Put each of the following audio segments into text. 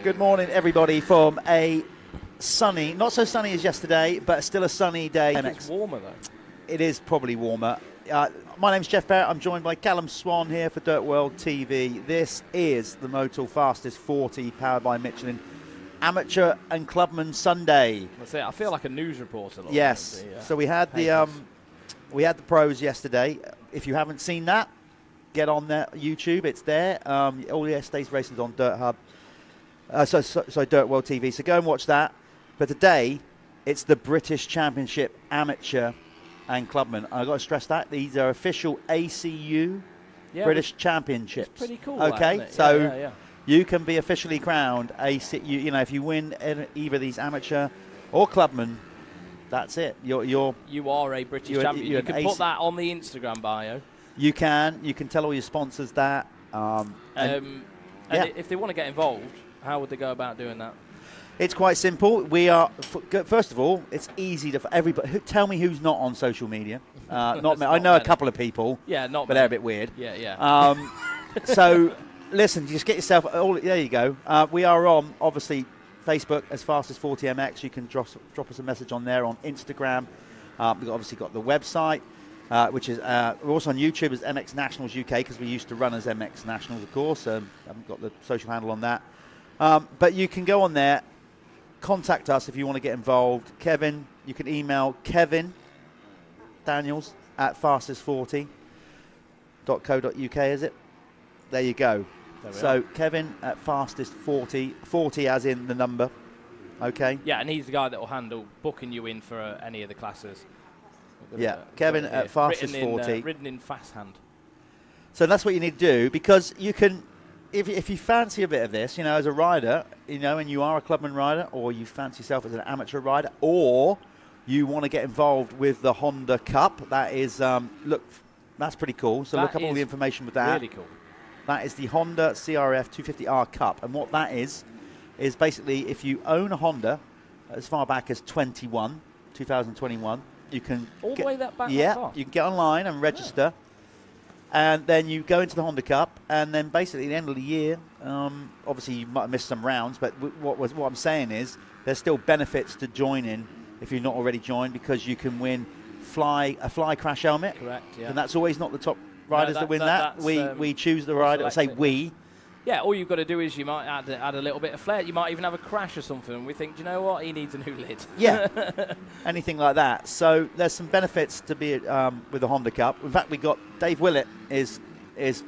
Good morning, everybody, from a sunny, not so sunny as yesterday, but still a sunny day. It's warmer, though. It is probably warmer. My name's Jeff Barrett. I'm joined by Callum Swan here for Dirt World TV. This is the Motul Fastest 40, powered by Michelin Amateur and Clubman Sunday. That's it. I feel like a news reporter. Yes. So we had the pros yesterday. If you haven't seen that, get on there, YouTube. It's there. All yesterday's races on Dirt Hub. So Dirt World TV. So go and watch that. But today, it's the British Championship Amateur and Clubman. I've got to stress that these are official ACU British Championships. It's pretty cool. Okay, that, so you can be officially crowned a. You know, if you win either these amateur or clubman, that's it. You are a British champion. You can put that on the Instagram bio. You can tell all your sponsors that. If they want to get involved, how would they go about doing that? It's quite simple. We are, first of all, it's easy for everybody. Tell me who's not on social media. Not me. I know a couple of people. Yeah, not but me. They're a bit weird. Yeah. So, listen, just get yourself. There you go. We are on, obviously, Facebook as Fastest 40 MX. You can drop us a message on there. On Instagram, we've obviously got the website, which is we're also on YouTube as MX Nationals UK, because we used to run as MX Nationals, of course. Haven't got the social handle on that. But you can go on there. Contact us if you want to get involved. Kevin, you can email Kevin Daniels at fastest40.co.uk, is it? There you go. So Kevin at fastest40, 40 as in the number. Okay. Yeah, and he's the guy that will handle booking you in for any of the classes. Yeah, Kevin at fastest40. Written in fast hand. So that's what you need to do, because you can. If you fancy a bit of this, you know, as a rider, you know, and you are a clubman rider, or you fancy yourself as an amateur rider, or you want to get involved with the Honda Cup, that is, look, that's pretty cool. So look up all the information with that. Really cool. That is the Honda CRF 250R Cup. And what that is basically if you own a Honda as far back as 2021, you can... All the way that back? Yeah, you can get online and register. And then you go into the Honda Cup, and then basically at the end of the year, obviously you might have missed some rounds, but what I'm saying is there's still benefits to joining if you're not already joined, because you can win a fly crash helmet. Correct, yeah. And that's always not the top riders that win that. We choose the rider. I say we. Yeah, all you've got to do is you might add a little bit of flair. You might even have a crash or something, and we think, do you know what, he needs a new lid. Yeah, anything like that. So there's some benefits to be with the Honda Cup. In fact, we got Dave Willett is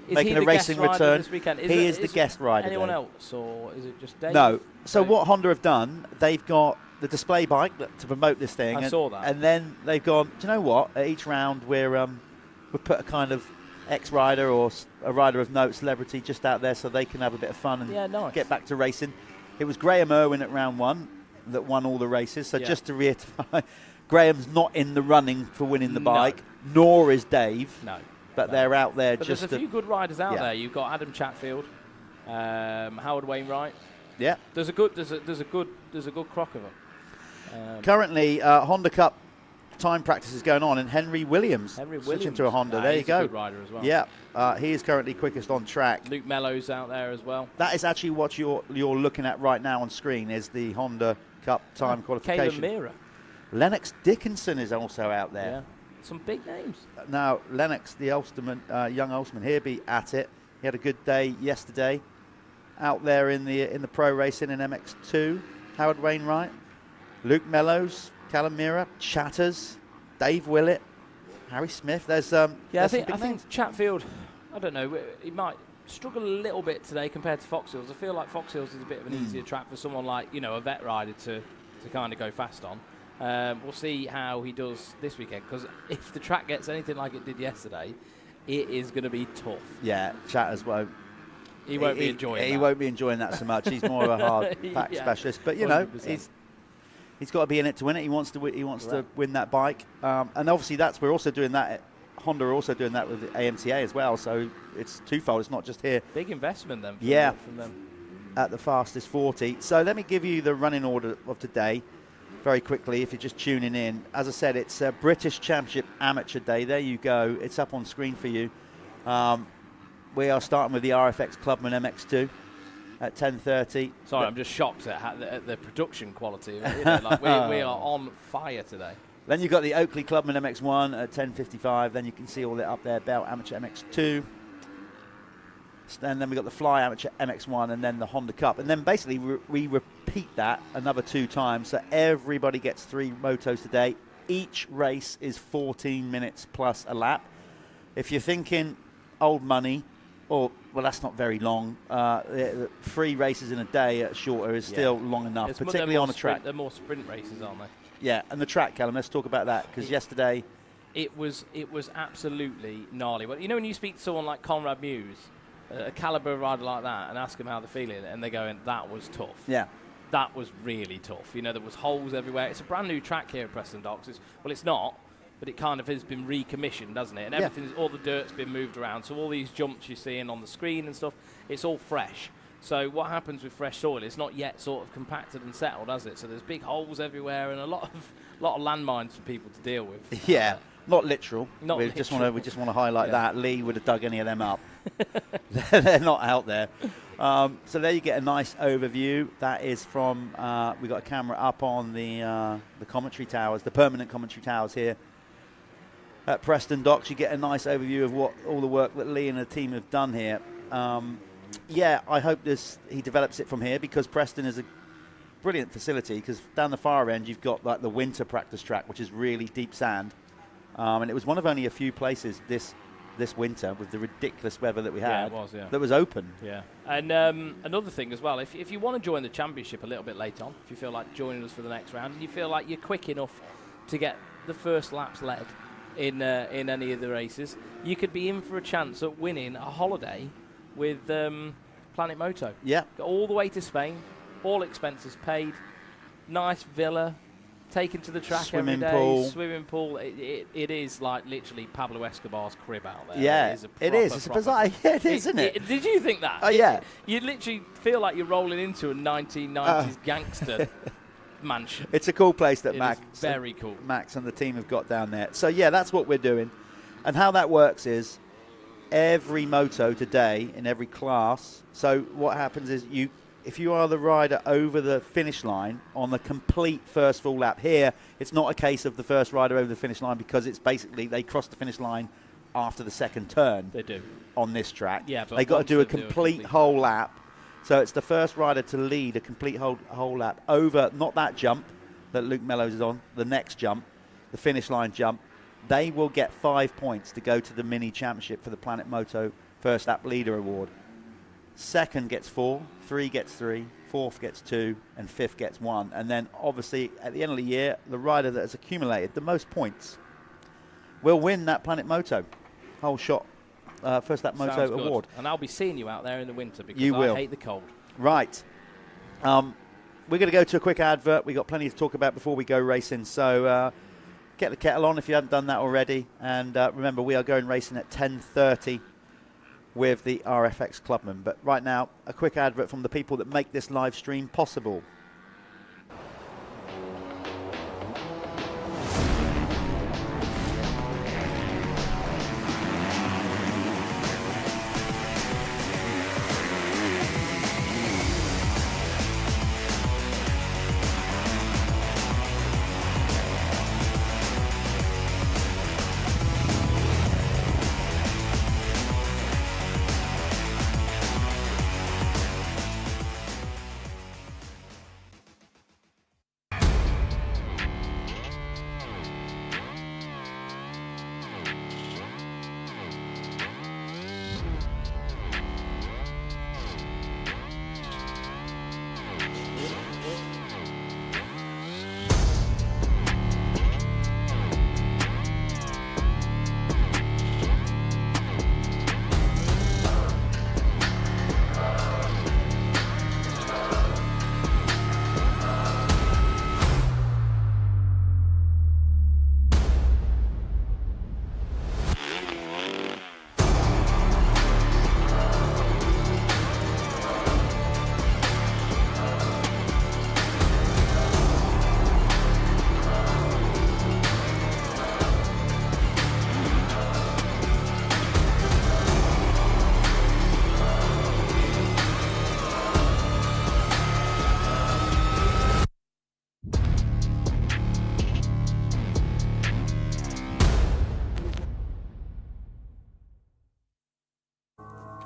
making a racing return. This weekend? He is the guest rider. Anyone else, or is it just Dave? No. So what Honda have done, they've got the display bike to promote this thing. I saw that. And then they've gone, do you know what? At each round, we put a kind of ex-rider or a rider of note, celebrity, just out there so they can have a bit of fun and get back to racing. It was Graham Irwin at round 1 that won all the races. So just to reiterate, Graham's not in the running for winning the bike, nor is Dave. No. But they're out there but just there's a few good riders out there. You've got Adam Chatfield, Howard Wainwright. Yeah. There's a good crock of them. Currently, Honda Cup time practice is going on, and Henry Williams switching to a Honda. There you go. He's a good rider as well. Yeah, he is currently quickest on track. Luke Mellow's out there as well. That is actually what you're looking at right now on screen, is the Honda Cup time qualification. Caleb Meara. Lennox Dickinson is also out there. Yeah. Some big names. Now, Lennox, the Ulsterman, young Ulsterman, he'll be at it. He had a good day yesterday out there in the pro racing in MX2. Howard Wainwright, Luke Mellows, Callum Meara, Chatters, Dave Willett, Harry Smith. There's I think Chatfield, I don't know, he might struggle a little bit today compared to Fox Hills. I feel like Fox Hills is a bit of an easier track for someone like, you know, a vet rider to kind of go fast on. We'll see how he does this weekend, because if the track gets anything like it did yesterday, it is going to be tough. Yeah, Chatters won't. He won't be enjoying that. He won't be enjoying that so much. He's more of a hard pack specialist. But, you know, he's got to be in it to win it. He wants to win that bike. And obviously we're also doing that. Honda are also doing that with the AMTA as well. So it's twofold. It's not just here. Big investment then from them. At the Fastest 40. So let me give you the running order of today very quickly if you're just tuning in. As I said, it's a British Championship Amateur Day. There you go. It's up on screen for you. We are starting with the RFX Clubman MX2 at 10:30. Sorry, I'm just shocked at the production quality. You know, like we are on fire today. Then you've got the Oakley Clubman MX1 at 10:55. Then you can see all that up there, Bell Amateur MX2. And then we've got the Fly Amateur MX1 and then the Honda Cup. And then basically we repeat that another 2 times. So everybody gets 3 motos today. Each race is 14 minutes plus a lap. If you're thinking old money, well, that's not very long. 3 races in a day at shorter is still long enough, particularly on a track. They're more sprint races, aren't they? Yeah, and the track, Callum, let's talk about that, because yesterday it was absolutely gnarly. Well, you know when you speak to someone like Conrad Muse, a caliber rider like that, and ask them how they're feeling, and they're going, that was tough. Yeah. That was really tough. You know, there was holes everywhere. It's a brand new track here at Preston Docks. Well, it's not, but it kind of has been recommissioned, hasn't it? And everything, all the dirt's been moved around. So all these jumps you're seeing on the screen and stuff, it's all fresh. So what happens with fresh soil? It's not yet sort of compacted and settled, has it? So there's big holes everywhere and a lot of landmines for people to deal with. Yeah, not literal. Not we literal. just want to highlight that. Lee would have dug any of them up. They're not out there. So there you get a nice overview. That is from, we've got a camera up on the commentary towers, the permanent commentary towers here at Preston Docks. You get a nice overview of what all the work that Lee and the team have done here. Yeah, I hope he develops it from here, because Preston is a brilliant facility, because down the far end you've got like the winter practice track, which is really deep sand. And it was one of only a few places this winter, with the ridiculous weather that we had, that was open. Yeah. And another thing as well, if you want to join the championship a little bit later on, if you feel like joining us for the next round, and you feel like you're quick enough to get the first laps led in any of the races, you could be in for a chance at winning a holiday with Planet Moto. Yeah. Go all the way to Spain, all expenses paid, nice villa, taken to the track every day, swimming pool. It is like literally Pablo Escobar's crib out there. Yeah, it is. It's bizarre. Yeah, it is, isn't it? Did you think that? Oh, yeah. You literally feel like you're rolling into a 1990s gangster mansion. It's a cool place that very cool. Max and the team have got down there. So, yeah, that's what we're doing. And how that works is every moto today in every class. So what happens is if you are the rider over the finish line on the complete first full lap here, it's not a case of the first rider over the finish line, because it's basically they cross the finish line after the second turn. They do. On this track. Yeah, but they got to do a complete whole lap. So it's the first rider to lead a complete whole lap over, not that jump that Luke Mellows is on, the next jump, the finish line jump. They will get 5 points to go to the mini championship for the Planet Moto First Lap Leader Award. Second gets 4, 3 gets 3, fourth gets 2, and fifth gets 1. And then obviously at the end of the year, the rider that has accumulated the most points will win that Planet Moto whole shot First Lap Moto Award. And I'll be seeing you out there in the winter, because I hate the cold. Right. We're going to go to a quick advert. We've got plenty to talk about before we go racing. So get the kettle on if you haven't done that already. And remember, we are going racing at 10:30 with the RFX Clubman. But right now, a quick advert from the people that make this live stream possible.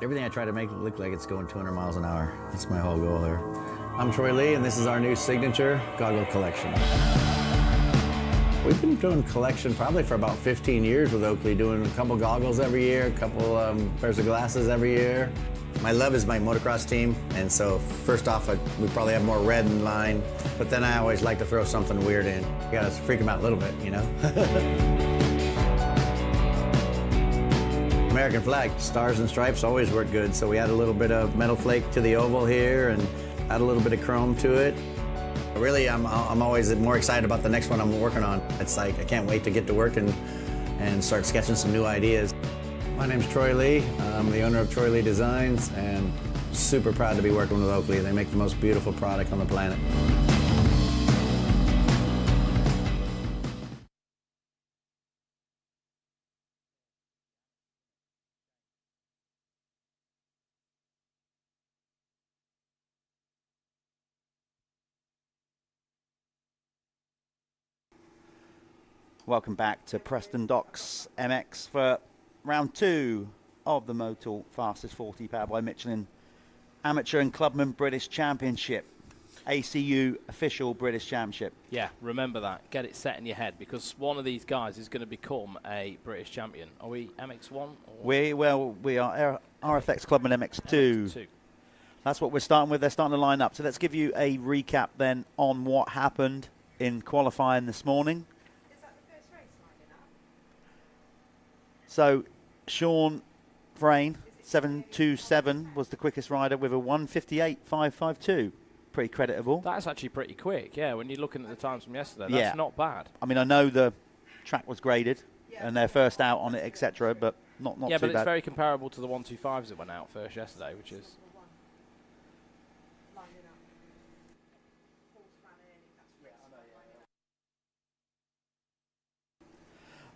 Everything I try to make it look like it's going 200 miles an hour. That's my whole goal there. I'm Troy Lee, and this is our new signature goggle collection. We've been doing collection probably for about 15 years with Oakley, doing a couple goggles every year, a couple pairs of glasses every year. My love is my motocross team, and so first off, we probably have more red in line, but then I always like to throw something weird in. You gotta freak them out a little bit, you know? American flag. Stars and stripes always work good, so we add a little bit of metal flake to the oval here and add a little bit of chrome to it. Really, I'm always more excited about the next one I'm working on. It's like I can't wait to get to work and start sketching some new ideas. My name's Troy Lee. I'm the owner of Troy Lee Designs, and super proud to be working with Oakley. They make the most beautiful product on the planet. Welcome back to Preston Docks MX for round 2 of the Motul Fastest 40 powered by Michelin Amateur and Clubman British Championship. ACU official British Championship. Yeah, remember that. Get it set in your head, because one of these guys is going to become a British champion. Are we MX1? We are RFX Clubman MX2. That's what we're starting with. They're starting to line up. So let's give you a recap then on what happened in qualifying this morning. So Sean Vrain, 727, was the quickest rider with a 1:58.552. Pretty creditable. That's actually pretty quick, yeah, when you're looking at the times from yesterday. That's Yeah. not bad. I mean, I know the track was graded and they're first out on it, etc., but not too bad. Yeah, but it's very comparable to the 125s that went out first yesterday, which is...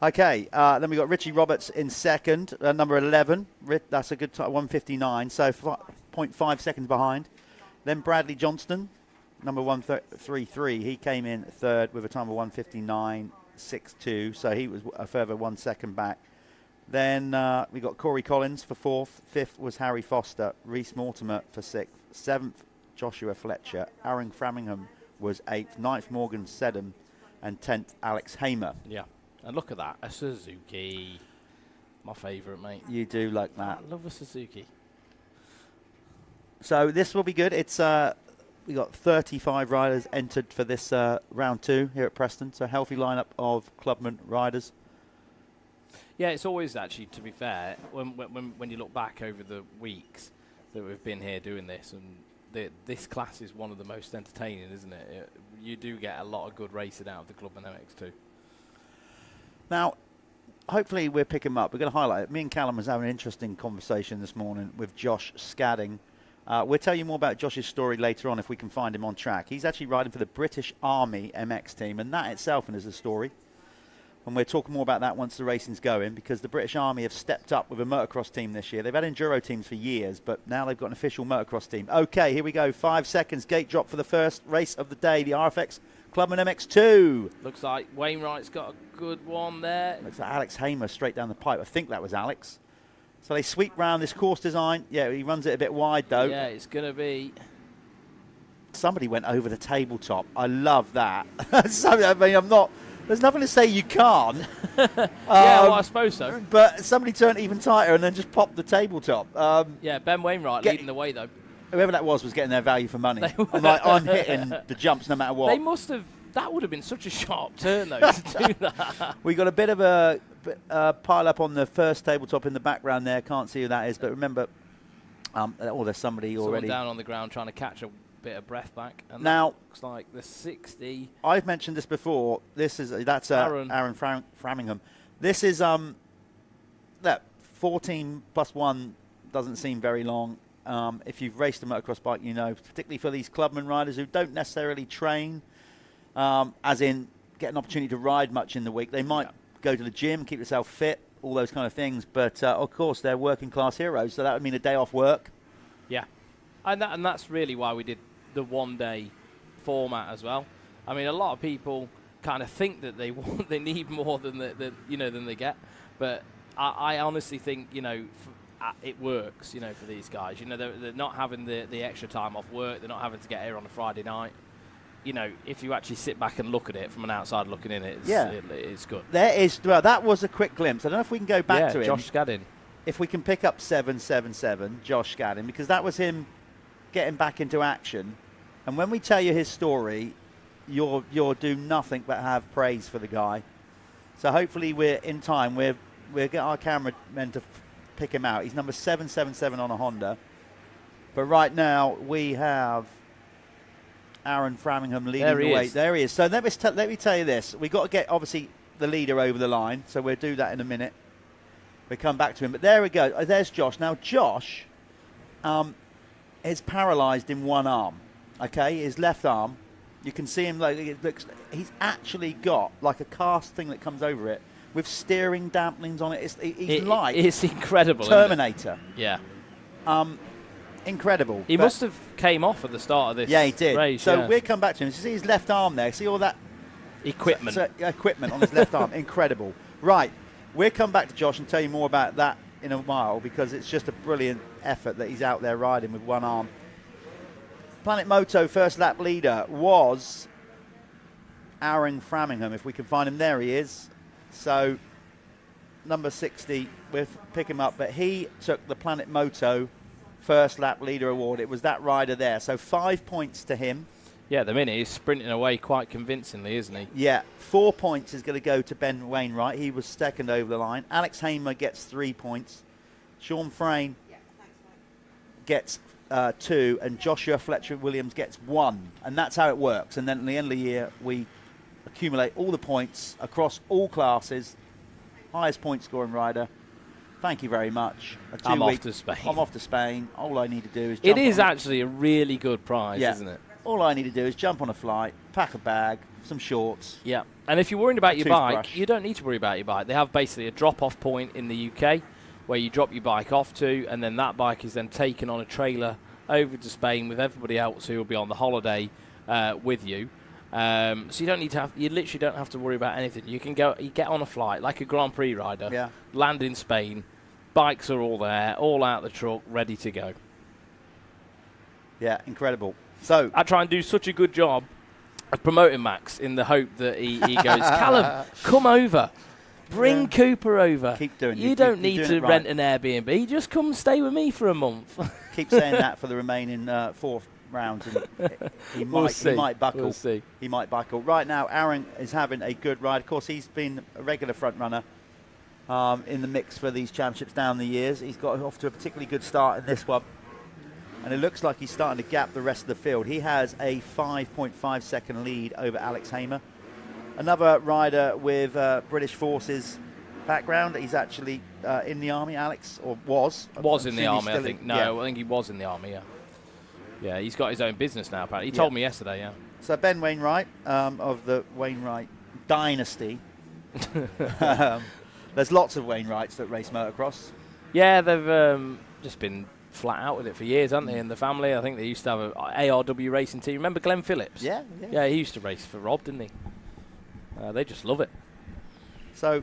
Okay, then we got Richie Roberts in second, number 11. That's a good time, 1:59, so 0.5 seconds behind. Then Bradley Johnston, number 133. He came in third with a time of 1:59.62, so he was a further 1 second back. Then we got Corey Collins for fourth. Fifth was Harry Foster. Reese Mortimer for sixth. Seventh, Joshua Fletcher. Aaron Framingham was eighth. Ninth, Morgan Sedham. And 10th, Alex Hamer. Yeah. And look at that, a Suzuki. My favourite, mate. You do like that. I love a Suzuki. So this will be good. It's we got 35 riders entered for this round 2 here at Preston. So healthy lineup of Clubman riders. Yeah, it's always actually, to be fair, when you look back over the weeks that we've been here doing this, and this class is one of the most entertaining, isn't it? You do get a lot of good racing out of the Clubman MX2. Now, hopefully we're picking up. We're going to highlight it. Me and Callum was having an interesting conversation this morning with Josh Scadding. We'll tell you more about Josh's story later on if we can find him on track. He's actually riding for the British Army MX team, and that itself is a story. And we'll talk more about that once the racing's going, because the British Army have stepped up with a motocross team this year. They've had enduro teams for years, but now they've got an official motocross team. Okay, here we go. 5 seconds. Gate drop for the first race of the day, the RFX Clubman MX2. Looks like Wainwright's got a good one there. Looks like Alex Hamer straight down the pipe. I think that was Alex. So they sweep round this course design. Yeah, he runs it a bit wide, though. Yeah, it's going to be... Somebody went over the tabletop. I love that. I mean, there's nothing to say you can't. Yeah, well, I suppose so. But somebody turned even tighter and then just popped the tabletop. Yeah, Ben Wainwright leading the way, though. Whoever that was getting their value for money. I'm hitting the jumps no matter what. They must have... That would have been such a sharp turn, though, to do that. We got a bit of a pile up on the first tabletop in the background there. Can't see who that is, but remember, there's somebody already. Someone down on the ground trying to catch a bit of breath back. And now, looks like the 60. I've mentioned this before. That's Aaron Framingham. This is that 14 plus 1 doesn't seem very long. If you've raced a motocross bike, you know, particularly for these Clubman riders who don't necessarily train, as in get an opportunity to ride much in the week. They might go to the gym, keep themselves fit, all those kind of things. But, of course, they're working class heroes, so that would mean a day off work. Yeah. And that's really why we did the one-day format as well. I mean, a lot of people kind of think that they need more than than they get. But I honestly think, it works, for these guys. They're not having the extra time off work. They're not having to get here on a Friday night. If you actually sit back and look at it from an outside looking in, it's good. That was a quick glimpse. I don't know if we can go back to him. Josh Scadding. If we can pick up 777, Josh Scadding, because that was him getting back into action. And when we tell you his story, you'll do nothing but have praise for the guy. So hopefully we're in time. We'll get our cameramen to pick him out. He's number 777 on a Honda. But right now we have Aaron Framingham leading the way. There he is. So let me tell you this. We've got to get, obviously, the leader over the line. So we'll do that in a minute. We'll come back to him. But there we go. There's Josh. Now, Josh is paralysed in one arm. Okay, his left arm. You can see him, like, it looks, he's actually got like a cast thing that comes over it with steering dampenings on it. It's incredible. Terminator. Yeah. Incredible. He must have came off at the start of this he did. race. So we'll come back to him. You see his left arm there? See all that equipment? Equipment on his left arm. Incredible. Right. We'll come back to Josh and tell you more about that in a while, because it's just a brilliant effort that he's out there riding with one arm. Planet Moto first lap leader was Aaron Framingham. If we can find him, there he is. So number 60, we'll pick him up. But he took the Planet Moto first lap leader award. It was that rider there. So 5 points to him. Yeah, at the minute he's sprinting away quite convincingly, isn't he? Yeah, 4 points is going to go to Ben Wainwright. He was second over the line. Alex Hamer gets 3 points. Sean Frayne gets 2, and Joshua Fletcher Williams gets 1. And that's how it works. And then at the end of the year, we accumulate all the points across all classes. Highest point scoring rider. Thank you very much. I'm off to Spain. I'm off to Spain. All I need to do is jump It is actually a really good prize, isn't it? All I need to do is jump on a flight, pack a bag, some shorts. Yeah, and if you're worried about your bike, you don't need to worry about your bike. They have basically a drop-off point in the UK where you drop your bike off to, and then that bike is then taken on a trailer over to Spain with everybody else who will be on the holiday with you. So you don't need to you literally don't have to worry about anything. You can you get on a flight like a Grand Prix rider, land in Spain, bikes are all there, all out the truck, ready to go. Yeah, incredible. So I try and do such a good job of promoting Max in the hope that he goes, Callum, come over. Bring Cooper over. Keep doing it. You don't need to rent an Airbnb. Just come stay with me for a month. Keep saying that for the remaining 4 rounds. And he might buckle. We'll see. He might buckle. Right now, Aaron is having a good ride. Of course, he's been a regular front runner in the mix for these championships down the years. He's got off to a particularly good start in this one. And it looks like he's starting to gap the rest of the field. He has a 5.5 second lead over Alex Hamer. Another rider with British Forces background. He's actually in the army, Alex, or was. Was in the army, I think. No, I think he was in the army, yeah. Yeah, he's got his own business now, apparently. He told me yesterday, yeah. So Ben Wainwright of the Wainwright dynasty. There's lots of Wainwrights that race motocross. Yeah, they've just been flat out with it for years, haven't they, in the family? I think they used to have an ARW racing team. Remember Glenn Phillips? Yeah. Yeah, he used to race for Rob, didn't he? They just love it. So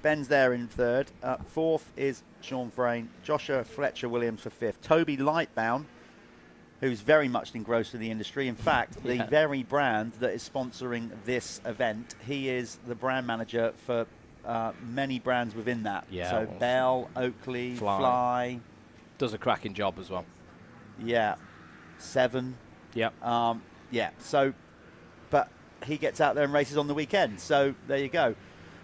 Ben's there in third. Fourth is Sean Frayne. Joshua Fletcher Williams for fifth. Toby Lightbound, who's very much engrossed in the industry. In fact, the very brand that is sponsoring this event, he is the brand manager for many brands within that. Yeah, so Bell, Oakley, Fly. Does a cracking job as well. Yeah. 7. Yep. Yeah. So, but he gets out there and races on the weekend. So there you go.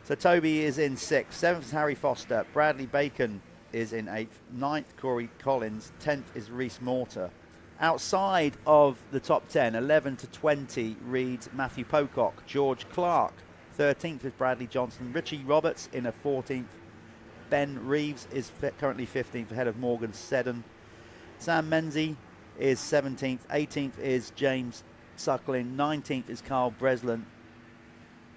So Toby is in 6th. 7th is Harry Foster. Bradley Bacon is in 8th. 9th, Corey Collins. 10th is Reese Mortar. Outside of the top 10, 11 to 20 reads Matthew Pocock. George Clark. 13th is Bradley Johnson. Richie Roberts in a 14th. Ben Reeves is currently 15th ahead of Morgan Seddon. Sam Menzie is 17th. 18th is James Suckling. 19th is Carl Breslin.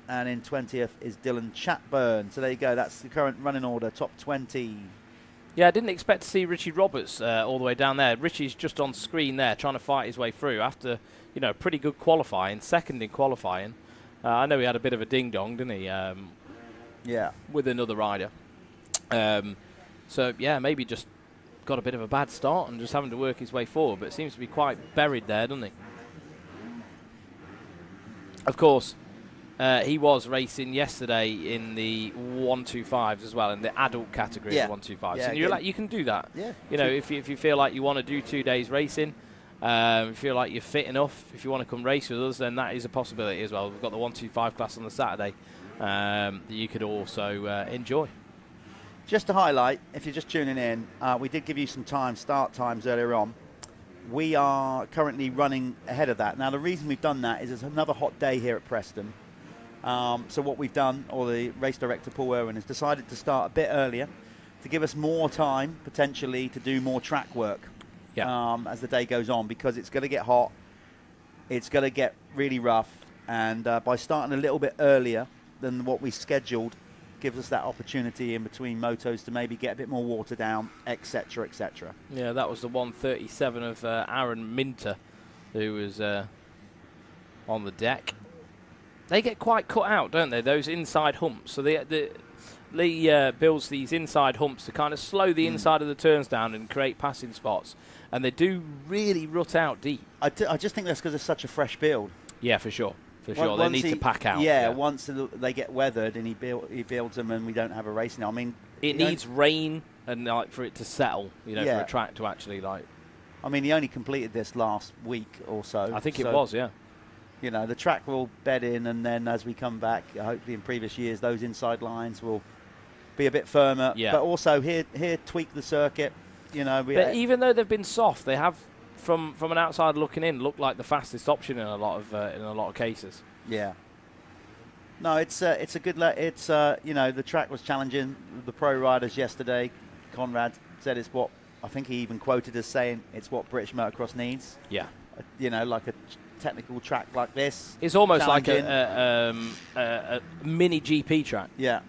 And in 20th is Dylan Chatburn. So there you go. That's the current running order, top 20. Yeah, I didn't expect to see Richie Roberts all the way down there. Richie's just on screen there trying to fight his way through after, pretty good qualifying, second in qualifying. I know he had a bit of a ding-dong, didn't he? Yeah. With another rider. So, yeah, maybe just got a bit of a bad start and just having to work his way forward, but seems to be quite buried there, doesn't he? Of course, he was racing yesterday in the 125s as well, in the adult category of 125s. Yeah, and you're you can do that. Yeah. If you feel like you want to do 2 days racing, if you feel like you're fit enough, if you want to come race with us, then that is a possibility as well. We've got the 125 class on the Saturday that you could also enjoy. Just to highlight, if you're just tuning in, we did give you some start times earlier on. We are currently running ahead of that. Now, the reason we've done that is it's another hot day here at Preston. So what we've done, or the race director Paul Irwin has decided to start a bit earlier to give us more time, potentially, to do more track work as the day goes on, because it's going to get hot, it's going to get really rough, and by starting a little bit earlier than what we scheduled, gives us that opportunity in between motos to maybe get a bit more water down, etc., etc. Yeah, that was the 1:37 of Aaron Minter, who was on the deck. They get quite cut out, don't they, those inside humps? So Lee builds these inside humps to kind of slow the inside of the turns down and create passing spots. And they do really rut out deep. I just think that's because it's such a fresh build. Yeah, for sure. For sure. They need to pack out. Yeah, once they get weathered and he builds them and we don't have a race now. I mean, it needs rain and like for it to settle, for a track to actually like. I mean, he only completed this last week or so. I think it was, yeah. The track will bed in, and then as we come back, hopefully in previous years, those inside lines will be a bit firmer. Yeah. But also here tweak the circuit. But even though they've been soft, they have, from an outsider looking in, looked like the fastest option in a lot of cases. Yeah. No, it's a good. The track was challenging the pro riders yesterday. Conrad said it's what, I think he even quoted as saying it's what British motocross needs. Yeah. Like a technical track like this. It's almost like a mini GP track. Yeah.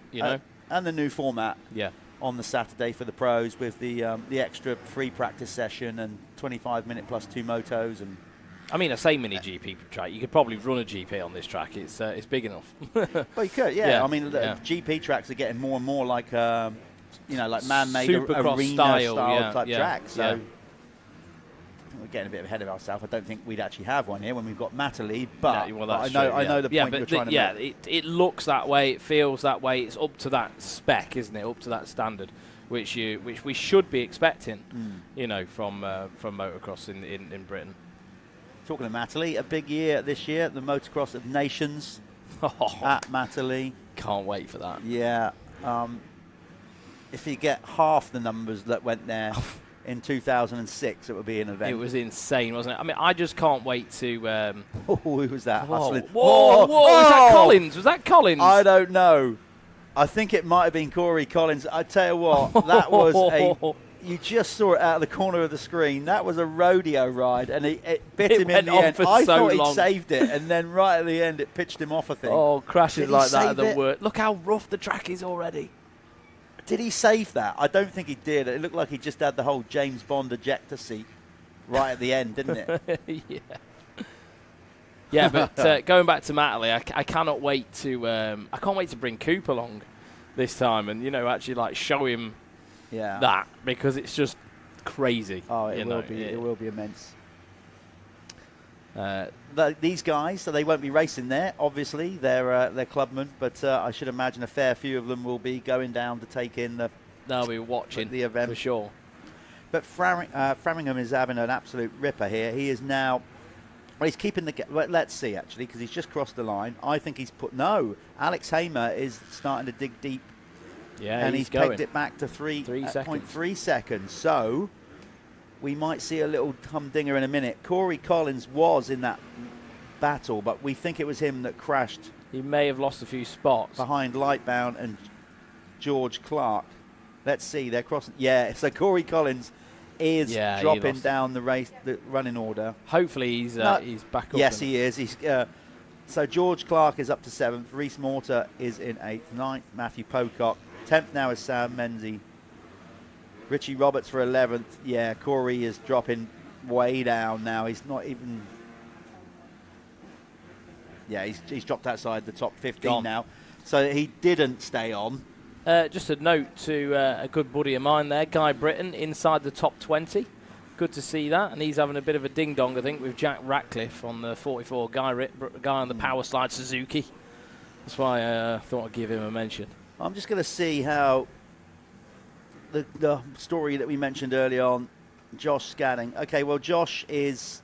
And the new format. Yeah. On the Saturday for the pros with the extra free practice session and 25-minute plus 2 motos. And I mean, I say mini GP track. You could probably run a GP on this track. It's big enough. Well, you could, yeah. I mean, GP tracks are getting more and more like like man-made arena style type tracks. So I think we're getting a bit ahead of ourselves. I don't think we'd actually have one here when we've got Matterley, but I know the point you're trying to make. It looks that way, it feels that way. It's up to that spec, isn't it? Up to that standard, which we should be expecting, from motocross in Britain. Talking of Matterley, a big year this year, the Motocross of Nations at Matterley. Can't wait for that. Yeah. If you get half the numbers that went there in 2006, it would be an event. It was insane, wasn't it? I mean, I just can't wait to... who was that? Whoa, was that Collins? Was that Collins? I don't know. I think it might have been Corey Collins. I tell you what, that was you just saw it out of the corner of the screen. That was a rodeo ride, and it bit him in the end. I thought he'd saved it, and then right at the end, it pitched him off, I think. Oh, crashes like that are the worst. Look how rough the track is already. Did he save that? I don't think he did. It looked like he just had the whole James Bond ejector seat right at the end, didn't it? Yeah. Yeah, but going back to Matterley, I cannot wait to I can't wait to bring Coop along this time and actually like show him that, because it's just crazy. Oh, it will be immense. These guys, so they won't be racing there. Obviously, they're clubmen, but I should imagine a fair few of them will be going down to take in they'll be watching the event for sure. But Framingham is having an absolute ripper here. He is now. Well, he's keeping the. Let's see, actually, because he's just crossed the line. I think he's put. No, Alex Hamer is starting to dig deep. Yeah, and he's pegged it back to 3.3 seconds. So we might see a little humdinger in a minute. Corey Collins was in that battle, but we think it was him that crashed. He may have lost a few spots behind Lightbound and George Clark. Let's see, they're crossing. Yeah, so Corey Collins is dropping down the running order. Hopefully he's back up. Yes, he is. So George Clark is up to 7th. Reese Mortar is in 8th. 9th, Matthew Pocock. 10th now is Sam Menzies. Richie Roberts for 11th. Yeah, Corey is dropping way down now. He's not even... Yeah, he's dropped outside the top 15 now. So he didn't stay on. Just a note to a good buddy of mine there, Guy Britton, inside the top 20. Good to see that. And he's having a bit of a ding-dong, I think, with Jack Ratcliffe on the 44, guy on the Power Slide Suzuki. That's why I thought I'd give him a mention. I'm just going to see how the story that we mentioned earlier on, Josh Scanning. Okay, well, Josh is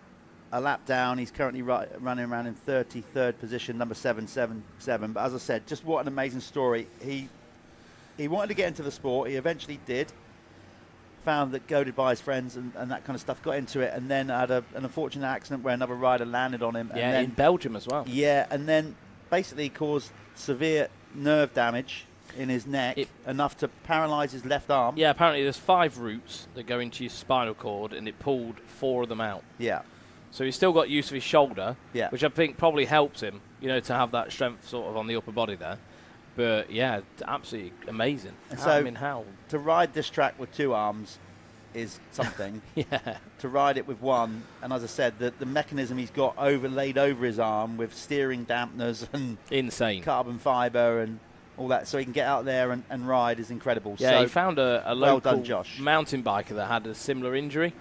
a lap down. He's currently running around in 33rd position, number 777. But as I said, just what an amazing story. He he wanted to get into the sport. He eventually did. Found that, goaded by his friends and that kind of stuff, got into it, and then had an unfortunate accident where another rider landed on him. Yeah, and then, in Belgium as well. Yeah, and then basically caused severe nerve damage in his neck, enough to paralyse his left arm. Yeah, apparently there's 5 roots that go into your spinal cord, and it pulled 4 of them out. Yeah. So he's still got use of his shoulder, yeah, which I think probably helps him, you know, to have that strength sort of on the upper body there. But yeah, absolutely amazing. And I mean, how to ride this track with 2 arms is something. Yeah. To ride it with 1, and as I said, the mechanism he's got overlaid over his arm with steering dampeners and insane carbon fibre and all that, so he can get out there and ride, is incredible. Yeah, so he found a local well done, Josh. mountain biker that had a similar injury.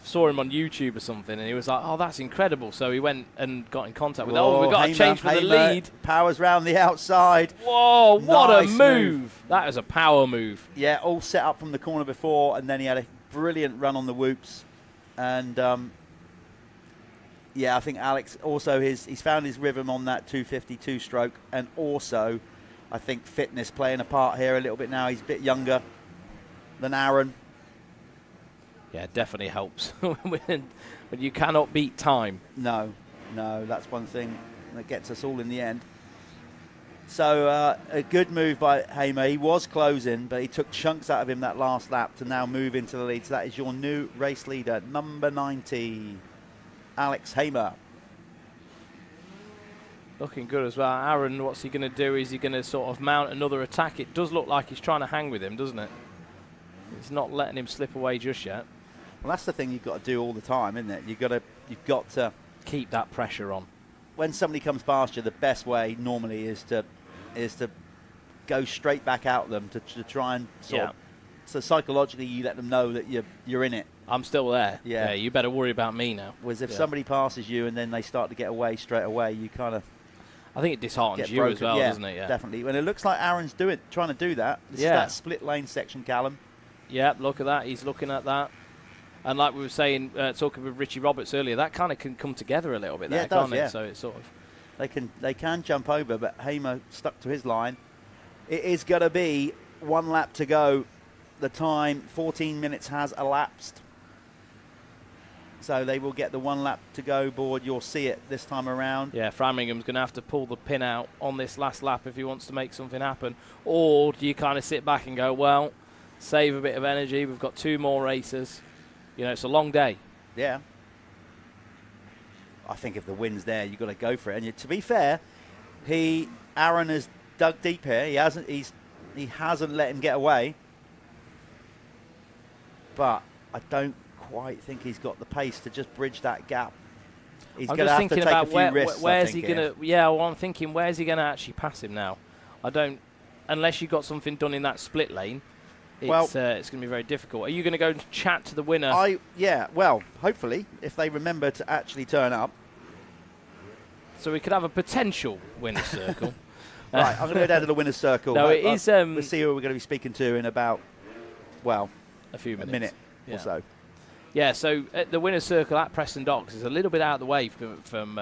Saw him on YouTube or something, and he was like, "Oh, that's incredible!" So he went and got in contact with. Oh, we've got to change for the lead. Powers round the outside. Whoa! What nice a move! That is a power move. Yeah, all set up from the corner before, and then he had a brilliant run on the whoops, and yeah, I think Alex also he's found his rhythm on that 252 stroke, and also I think fitness playing a part here a little bit now. He's a bit younger than Aaron. Yeah, definitely helps when you cannot beat time. No, that's one thing that gets us all in the end. So a good move by Hamer. He was closing, but he took chunks out of him that last lap to now move into the lead. So that is your new race leader, number 90, Alex Hamer. Looking good as well. Aaron, what's he going to do? Is he going to sort of mount another attack? It does look like he's trying to hang with him, doesn't it? He's not letting him slip away just yet. Well, that's the thing you've got to do all the time, isn't it? You've got to keep that pressure on. When somebody comes past you, the best way normally is to go straight back at them to try and sort of, so psychologically you let them know that you're in it. I'm still there. Yeah, you better worry about me now. Whereas if somebody passes you and then they start to get away straight away, you kind of, I think it disheartens you as well, doesn't it? Yeah, definitely. When it looks like Aaron's trying to do that. This is that split lane section, Callum. Yeah, look at that. He's looking at that. And like we were saying, talking with Richie Roberts earlier, that kind of can come together a little bit there, can't it? So it's sort of they can jump over, but Hamer stuck to his line. It is going to be 1 lap to go. The time, 14 minutes has elapsed. So they will get the 1 lap to go board. You'll see it this time around. Yeah, Framingham's going to have to pull the pin out on this last lap if he wants to make something happen. Or do you kind of sit back and go, well, save a bit of energy. We've got 2 more races. You know, it's a long day. Yeah. I think if the wind's there, you've got to go for it. And to be fair, Aaron has dug deep here. He hasn't let him get away. But I don't quite think he's got the pace to just bridge that gap. He's going to have to take a few risks. Where's he going to? Yeah, well, I'm thinking, where's he going to actually pass him now? I don't, unless you got something done in that split lane. It's going to be very difficult. Are you going to go and chat to the winner? Yeah, well, hopefully, if they remember to actually turn up. So we could have a potential winner's circle. Right, I'm going to go down to the winner's circle. No, it is. We'll see who we're going to be speaking to in about, a minute or so. Yeah, so at the winner's circle at Preston Docks is a little bit out of the way from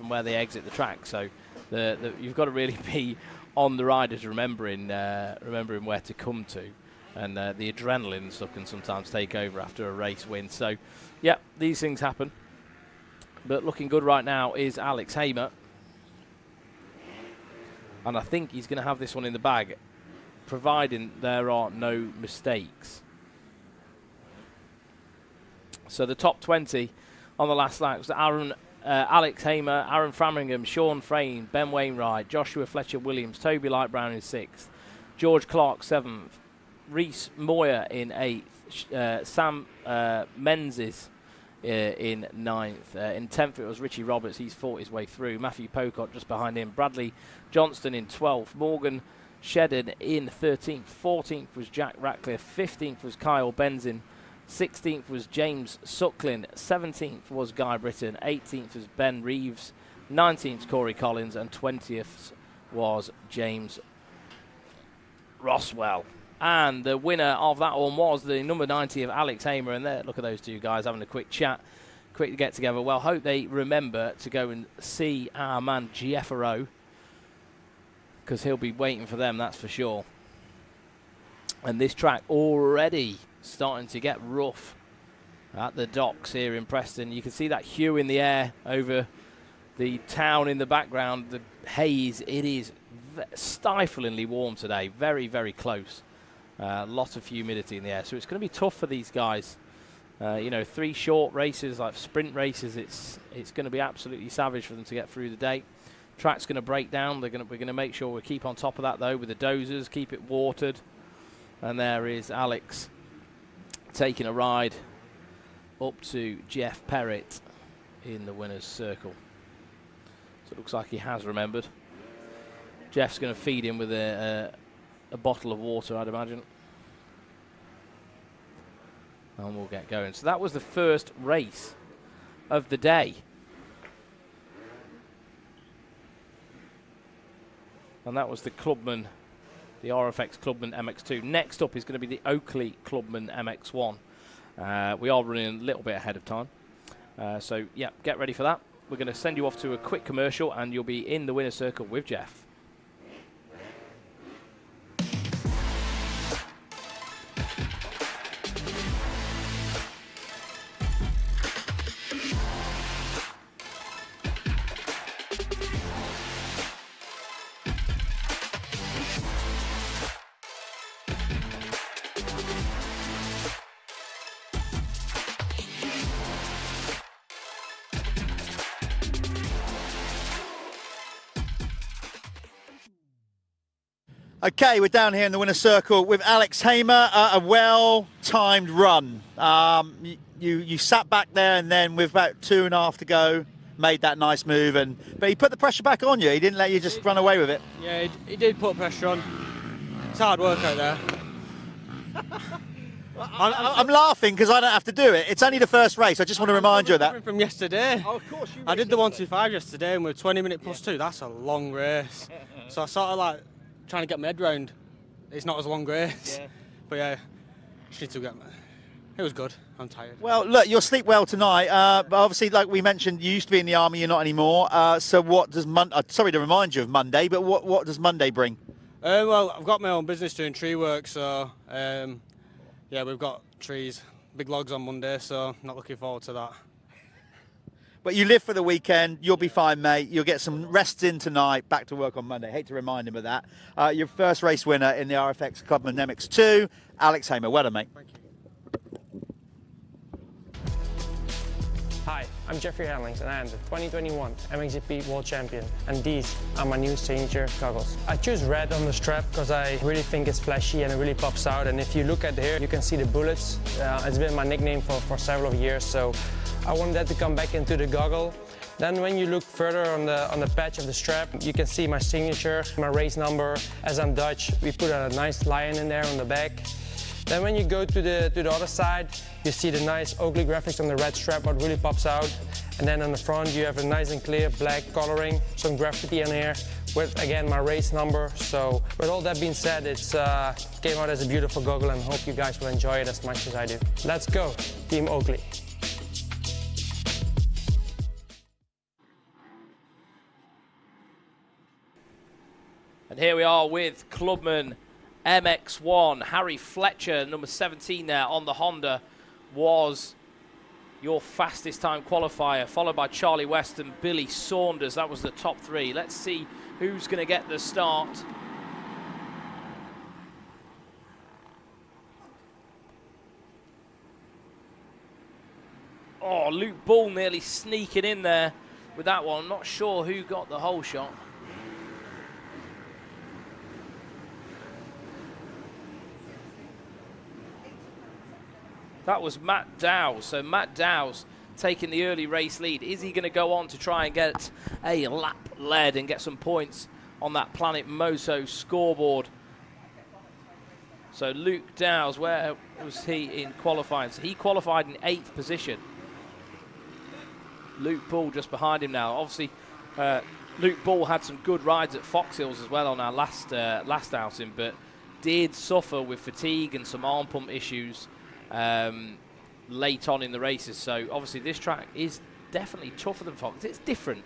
where they exit the track. So you've got to really be on the riders remembering where to come to. And the adrenaline and stuff can sometimes take over after a race win. So, yeah, these things happen. But looking good right now is Alex Hamer. And I think he's going to have this one in the bag, providing there are no mistakes. So the top 20 on the last lap was Alex Hamer, Aaron Framingham, Sean Frayne, Ben Wainwright, Joshua Fletcher-Williams, Toby Lightbrown in 6th, George Clark 7th, Reese Moyer in 8th, Sam Menzies in 9th. In 10th it was Richie Roberts, he's fought his way through. Matthew Pocock just behind him. Bradley Johnston in 12th. Morgan Shedden in 13th. 14th was Jack Ratcliffe. 15th was Kyle Benzin. 16th was James Sucklin. 17th was Guy Britton. 18th was Ben Reeves. 19th Corey Collins. And 20th was James Roswell. And the winner of that one was the number 90 of Alex Hamer. And there, look at those 2 guys having a quick chat, quick get together. Well, hope they remember to go and see our man Jeffero, because he'll be waiting for them, that's for sure. And this track already starting to get rough at the docks here in Preston. You can see that hue in the air over the town in the background, the haze. It is stiflingly warm today, very, very close. Lot of humidity in the air, so it's going to be tough for these guys. You know, 3 short races, like sprint races, it's going to be absolutely savage for them to get through the day. Track's going to break down. We're going to make sure we keep on top of that, though, with the dozers, keep it watered. And there is Alex taking a ride up to Jeff Perrett in the winner's circle. So it looks like he has remembered. Jeff's going to feed him with a bottle of water, I'd imagine. And we'll get going. So that was the first race of the day. And that was the Clubman, the RFX Clubman MX2. Next up is going to be the Oakley Clubman MX1. We are running a little bit ahead of time. So, yeah, get ready for that. We're going to send you off to a quick commercial, and you'll be in the winner's circle with Jeff. Okay, we're down here in the winner's circle with Alex Hamer. A well-timed run. You sat back there, and then with about 2.5 to go, made that nice move. But he put the pressure back on you. He didn't let you just run away with it. Yeah, he did put pressure on. It's hard work out there. I'm laughing because I don't have to do it. It's only the first race. I just want to remind you of that. From yesterday. Oh, of course. I did the 125 yesterday, and we're 20-minute plus 2. That's a long race. So I sort of like trying to get my head round. It's not as long race. Yeah. But yeah, just need to get. It was good. I'm tired. Well, look, you'll sleep well tonight. But obviously, like we mentioned, you used to be in the army. You're not anymore. So what does sorry to remind you of Monday, but what does Monday bring? Well, I've got my own business doing tree work, so yeah, we've got trees, big logs on Monday, so not looking forward to that. But you live for the weekend. You'll be fine, mate. You'll get some rest in tonight. Back to work on Monday. Hate to remind him of that. Your first race winner in the RFX Clubman MX2, Alex Hamer. Well done, mate. Thank you. Hi, I'm Jeffrey Hellings, and I am the 2021 MXGB World Champion, and these are my new signature goggles. I choose red on the strap because I really think it's flashy and it really pops out, and if you look at here, you can see the bullets. It's been my nickname for several years, so I wanted that to come back into the goggle. Then when you look further on the patch of the strap, you can see my signature, my race number. As I'm Dutch, we put a nice lion in there on the back. Then when you go to the other side, you see the nice Oakley graphics on the red strap, what really pops out. And then on the front, you have a nice and clear black coloring, some graffiti in here with, again, my race number. So with all that being said, it came out as a beautiful goggle, and hope you guys will enjoy it as much as I do. Let's go, Team Oakley. And here we are with Clubman MX1. Harry Fletcher, number 17 there on the Honda, was your fastest time qualifier, followed by Charlie West and Billy Saunders. That was the top 3. Let's see who's going to get the start. Oh, Luke Bull nearly sneaking in there with that one. Not sure who got the whole shot. That was Matt Dowse. So Matt Dowse taking the early race lead. Is he going to go on to try and get a lap lead and get some points on that Planet Moto scoreboard? So Luke Dowse, where was he in qualifying? So he qualified in 8th position. Luke Bull just behind him now. Obviously, Luke Bull had some good rides at Fox Hills as well on our last outing, but did suffer with fatigue and some arm pump issues late on in the races. So obviously this track is definitely tougher than Fox. It's different.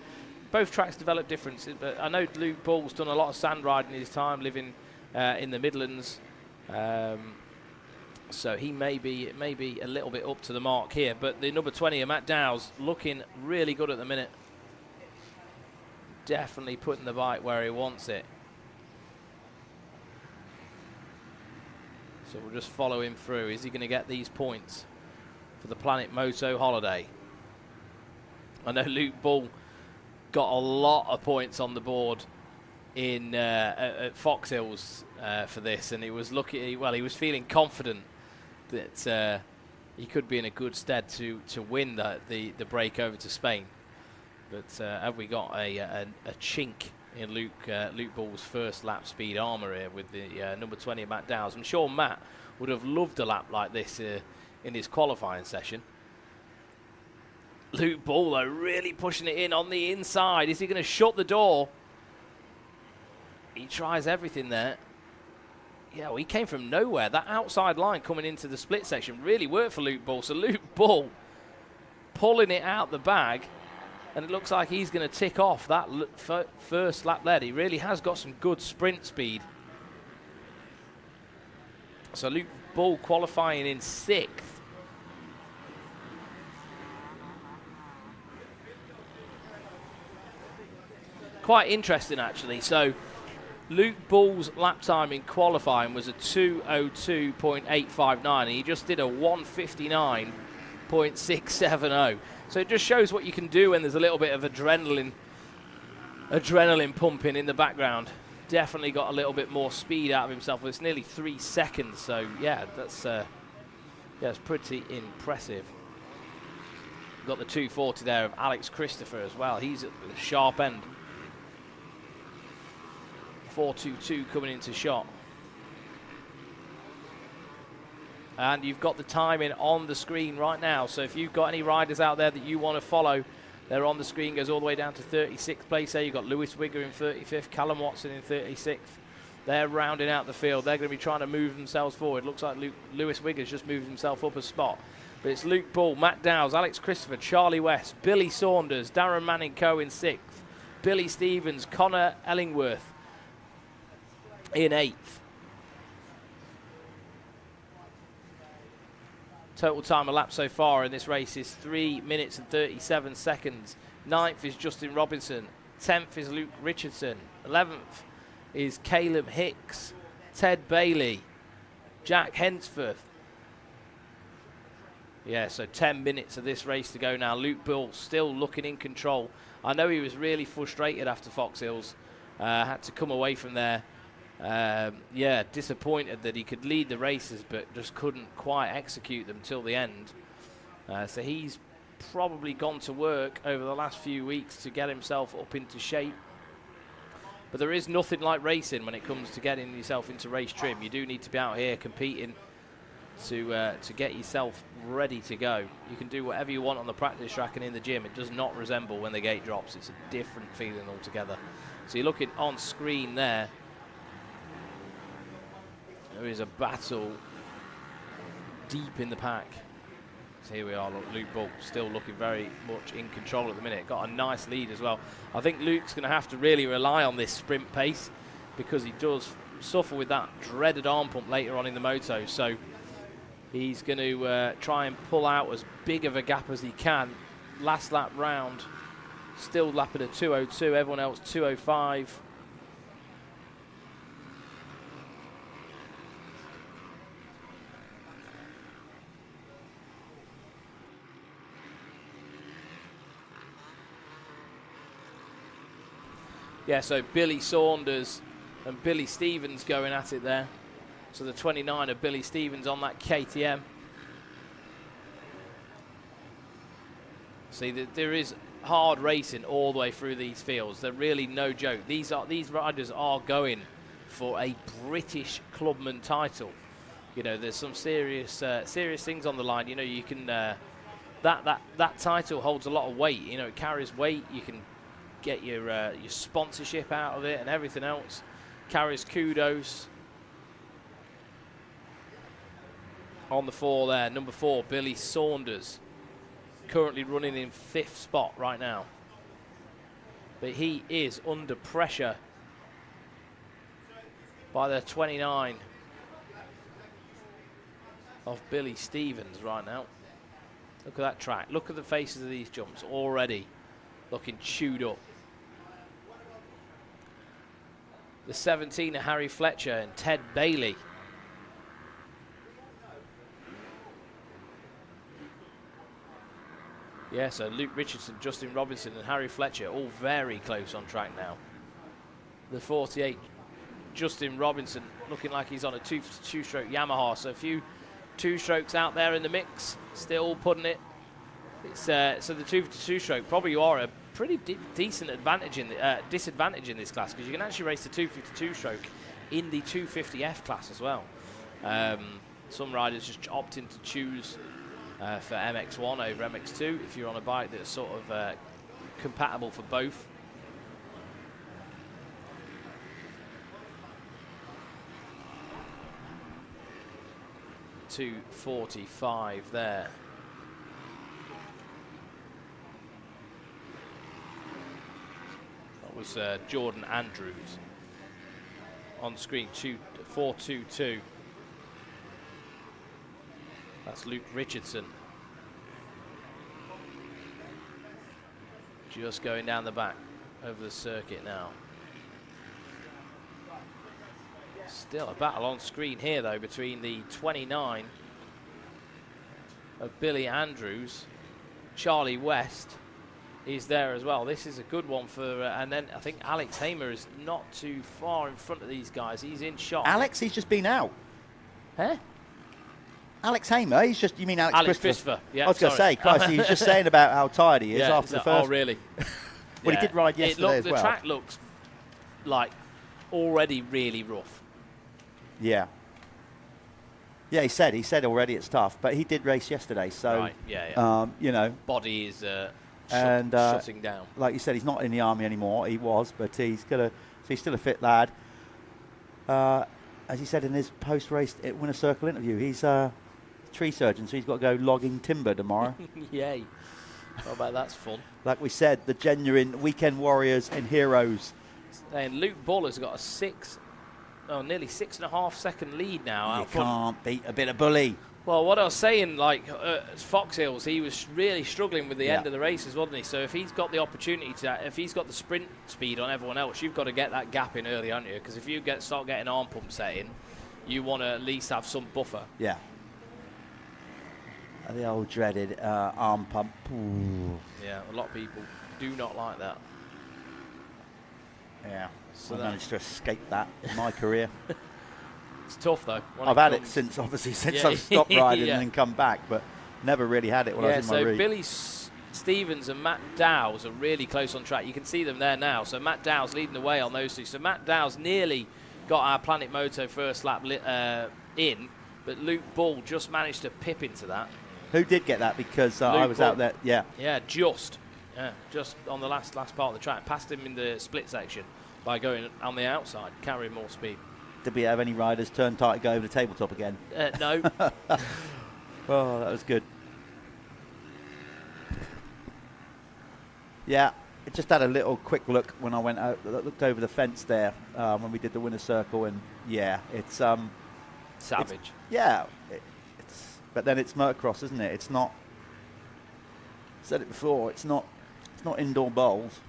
Both tracks develop different. But I know Luke Bull's done a lot of sand riding in his time living in the Midlands. So he may be a little bit up to the mark here. But the number 20, Matt Dow's, looking really good at the minute. Definitely putting the bike where he wants it. So we'll just follow him through. Is he going to get these points for the Planet Moto holiday? I know Luke Bull got a lot of points on the board in at Fox Hills for this, and he was he was feeling confident that he could be in a good stead to win the break over to Spain. But have we got a chink in Luke Bull's first lap speed armour here with the number 20 Matt Dow's? I'm sure Matt would have loved a lap like this in his qualifying session. Luke Bull, though, really pushing it in on the inside. Is he going to shut the door? He tries everything there. Yeah, well, he came from nowhere. That outside line coming into the split section really worked for Luke Bull. So Luke Bull pulling it out the bag, and it looks like he's going to tick off that first lap lead. He really has got some good sprint speed. So Luke Bull qualifying in 6th. Quite interesting, actually. So Luke Bull's lap time in qualifying was a 2:02.859, and he just did a 1:59.670. So it just shows what you can do when there's a little bit of adrenaline pumping in the background. Definitely got a little bit more speed out of himself. It's nearly 3 seconds, so yeah, that's pretty impressive. Got the 240 there of Alex Christopher as well. He's at the sharp end. 4:22 coming into shot. And you've got the timing on the screen right now. So if you've got any riders out there that you want to follow, they're on the screen. Goes all the way down to 36th place there. You've got Lewis Wigger in 35th, Callum Watson in 36th. They're rounding out the field. They're going to be trying to move themselves forward. Looks like Lewis Wigger's just moved himself up a spot. But it's Luke Bull, Matt Dow's, Alex Christopher, Charlie West, Billy Saunders, Darren Manning-Coe in 6th, Billy Stevens, Connor Ellingworth in 8th. Total time of lap so far in this race is 3 minutes and 37 seconds. 9th is Justin Robinson. 10th is Luke Richardson. 11th is Caleb Hicks, Ted Bailey, Jack Hensforth. Yeah, so 10 minutes of this race to go now. Luke Bull still looking in control. I know he was really frustrated after Fox Hills. Had to come away from there. Yeah, disappointed that he could lead the races but just couldn't quite execute them till the end. So he's probably gone to work over the last few weeks to get himself up into shape. But there is nothing like racing when it comes to getting yourself into race trim. You do need to be out here competing to get yourself ready to go. You can do whatever you want on the practice track and in the gym. It does not resemble when the gate drops. It's a different feeling altogether. So you're looking on screen there. There is a battle deep in the pack. So here we are, look, Luke Bull still looking very much in control at the minute. Got a nice lead as well. I think Luke's going to have to really rely on this sprint pace because he does suffer with that dreaded arm pump later on in the moto. So he's going to try and pull out as big of a gap as he can. Last lap round, still lapping at 2:02, everyone else 2:05. Yeah, so Billy Saunders and Billy Stevens going at it there. So the 29 of Billy Stevens on that KTM. See, there is hard racing all the way through these fields. They're really no joke. These riders are going for a British Clubman title. You know, there's some serious things on the line. You know, you can that title holds a lot of weight. You know, it carries weight. You can get your sponsorship out of it and everything else. Carries kudos. On the 4 there, number 4, Billy Saunders, currently running in 5th spot right now. But he is under pressure by the 29 of Billy Stevens right now. Look at that track. Look at the faces of these jumps already looking chewed up. The 17 of Harry Fletcher and Ted Bailey. Yeah, so Luke Richardson, Justin Robinson and Harry Fletcher all very close on track now. The 48, Justin Robinson, looking like he's on a two-stroke Yamaha. So a few two-strokes out there in the mix, still putting it. It's so the two-stroke probably you are a pretty decent advantage in the, disadvantage in this class, because you can actually race the 252-stroke in the 250F class as well. Some riders just opting to choose for MX1 over MX2 if you're on a bike that's sort of compatible for both. .245 there. That was Jordan Andrews on screen. 422. That's Luke Richardson. Just going down the back over the circuit now. Still a battle on screen here, though, between the 29 of Billy Andrews. Charlie West is there as well. This is a good one for, and then I think Alex Hamer is not too far in front of these guys. He's in shot. Alex, he's just been out. Huh? Alex Hamer, he's just, you mean Alex Christopher? Yeah, I was going to say, Christ, he was just saying about how tired he is after the first. Oh, really? Well, he did ride yesterday as well. The track looks like already really rough. Yeah. Yeah, he said already it's tough, but he did race yesterday, so, right, yeah. You know. Body is shutting down. Like you said, he's not in the army anymore. He was, but he's still a fit lad. As he said in his post-race Winner Circle interview, he's a tree surgeon, so he's got to go logging timber tomorrow. Yay. I bet that's fun. Like we said, the genuine weekend warriors and heroes. And Luke Buller's got a nearly 6.5 second lead now. You can't beat a bit of bully. Well, what I was saying, like Fox Hills, he was really struggling with the end of the races, wasn't he? So if he's got the opportunity to, if he's got the sprint speed on everyone else, you've got to get that gap in early, aren't you? Because if you start getting arm pump set in, you want to at least have some buffer. Yeah. The old dreaded arm pump. Ooh. Yeah, a lot of people do not like that. Yeah. So I managed to escape that in my career. It's tough though. I've had it since I've stopped riding and then come back, but never really had it when I was in my route. So Billy Stevens and Matt Dow's are really close on track. You can see them there now. So Matt Dow's leading the way on those two. So Matt Dow's nearly got our Planet Moto first lap in, but Luke Bull just managed to pip into that. Who did get that? Because I was out there. Yeah. Yeah, just on the last part of the track. Passed him in the split section by going on the outside, carrying more speed. Did we have any riders turn tight and go over the tabletop again? No. Oh, that was good. Yeah, it just had a little quick look when I went out, looked over the fence there when we did the winner's circle, and yeah, it's savage. But then it's motocross, isn't it? It's not. I said it before. It's not indoor bowls.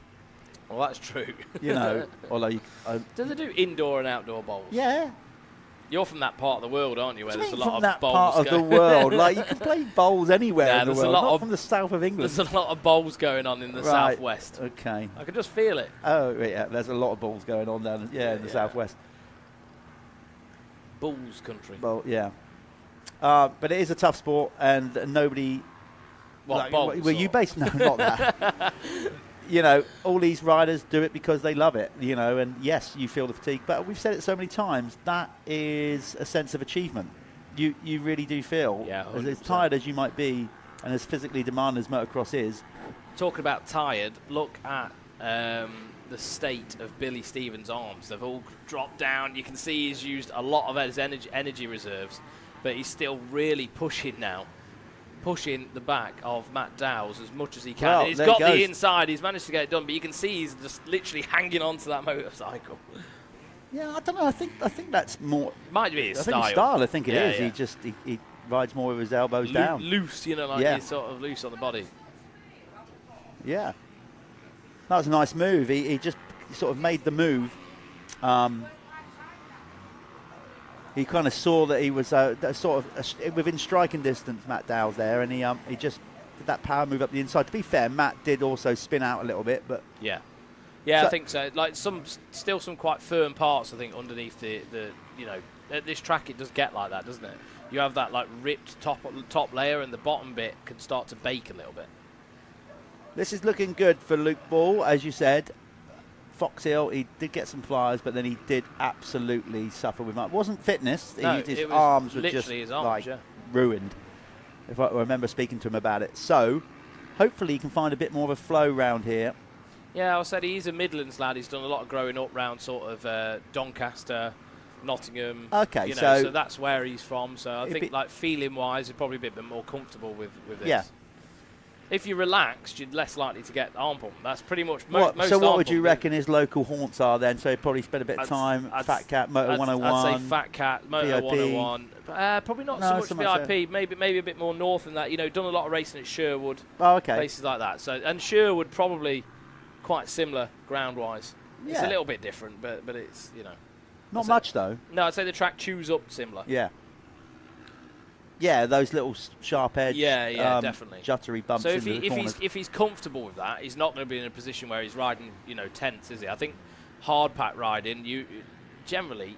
Well, that's true. You know, although do they do indoor and outdoor bowls? Yeah. You're from that part of the world, aren't you? Where there's a lot of that bowls part of the world. Like, you can play bowls anywhere in the world. Not from the south of England. There's a lot of bowls going on in the southwest. Okay. I can just feel it. Oh yeah, there's a lot of balls going on down in the southwest. Bulls country. Well, yeah. But it is a tough sport, and nobody. What bowls? Were you based? No, not that. You know, all these riders do it because they love it, you know, and yes, you feel the fatigue, but we've said it so many times, that is a sense of achievement. You really do feel, as tired as you might be, and as physically demanding as motocross is. Talking about tired, look at the state of Billy Stevens' arms. They've all dropped down. You can see he's used a lot of his energy reserves, but he's still really pushing now. Pushing the back of Matt Dow's as much as he can. Well, he's got the inside, he's managed to get it done, but you can see he's just literally hanging on to that motorcycle. Yeah, I don't know, I think that's more... Might be his style. I think it is. Yeah. rides more with his elbows down. Loose, you know, like he's sort of loose on the body. Yeah. That was a nice move. He just sort of made the move. He kind of saw that he was sort of within striking distance, Matt Dow's there, and he just did that power move up the inside. To be fair, Matt did also spin out a little bit, but yeah, I think so. Like still some quite firm parts, I think, underneath the you know, at this track it does get like that, doesn't it? You have that like ripped top layer, and the bottom bit can start to bake a little bit. This is looking good for Luke Ball, as you said. Fox Hill, he did get some flyers, but then he did absolutely suffer with it. Wasn't fitness. No, his arms were just his arms, like ruined. If I remember speaking to him about it. So, hopefully he can find a bit more of a flow round here. Yeah, I said he's a Midlands lad. He's done a lot of growing up round sort of Doncaster, Nottingham. Okay, you know, so that's where he's from. So I think, like, feeling-wise, he's probably a bit more comfortable with this. Yeah. If you're relaxed, you're less likely to get arm pump. That's pretty much most. So what would you reckon his local haunts are then? So he'd probably spend a bit of time. Fat Cat, Moto 101. I'd say Fat Cat, Moto 101. Probably not so much VIP. Maybe a bit more north than that. You know, done a lot of racing at Sherwood. Oh, okay. Places like that. So and Sherwood probably quite similar ground-wise. Yeah. It's a little bit different, but it's, you know. Not much though. No, I'd say the track chews up similar. Yeah. Yeah, those little sharp edge, definitely juttery bumps. So if he's comfortable with that, he's not going to be in a position where he's riding, you know, tense, is he? I think hard pack riding, you generally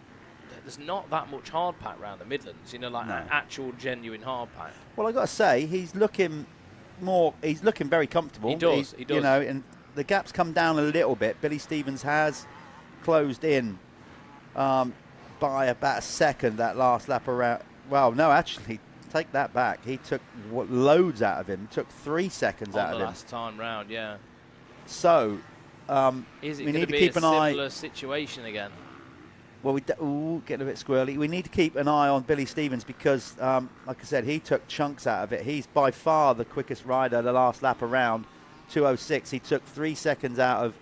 there's not that much hard pack around the Midlands, you know, like actual genuine hard pack. Well, I got to say, he's looking very comfortable. He does. You know, and the gap's come down a little bit. Billy Stevens has closed in by about a second that last lap around. Well, no, actually, take that back. He took loads out of him. Took 3 seconds out of him. Last time round, yeah. So, is it we need to keep an eye. Similar situation again? Well, getting a bit squirrely. We need to keep an eye on Billy Stevens because, like I said, he took chunks out of it. He's by far the quickest rider the last lap around, 2:06. He took 3 seconds out of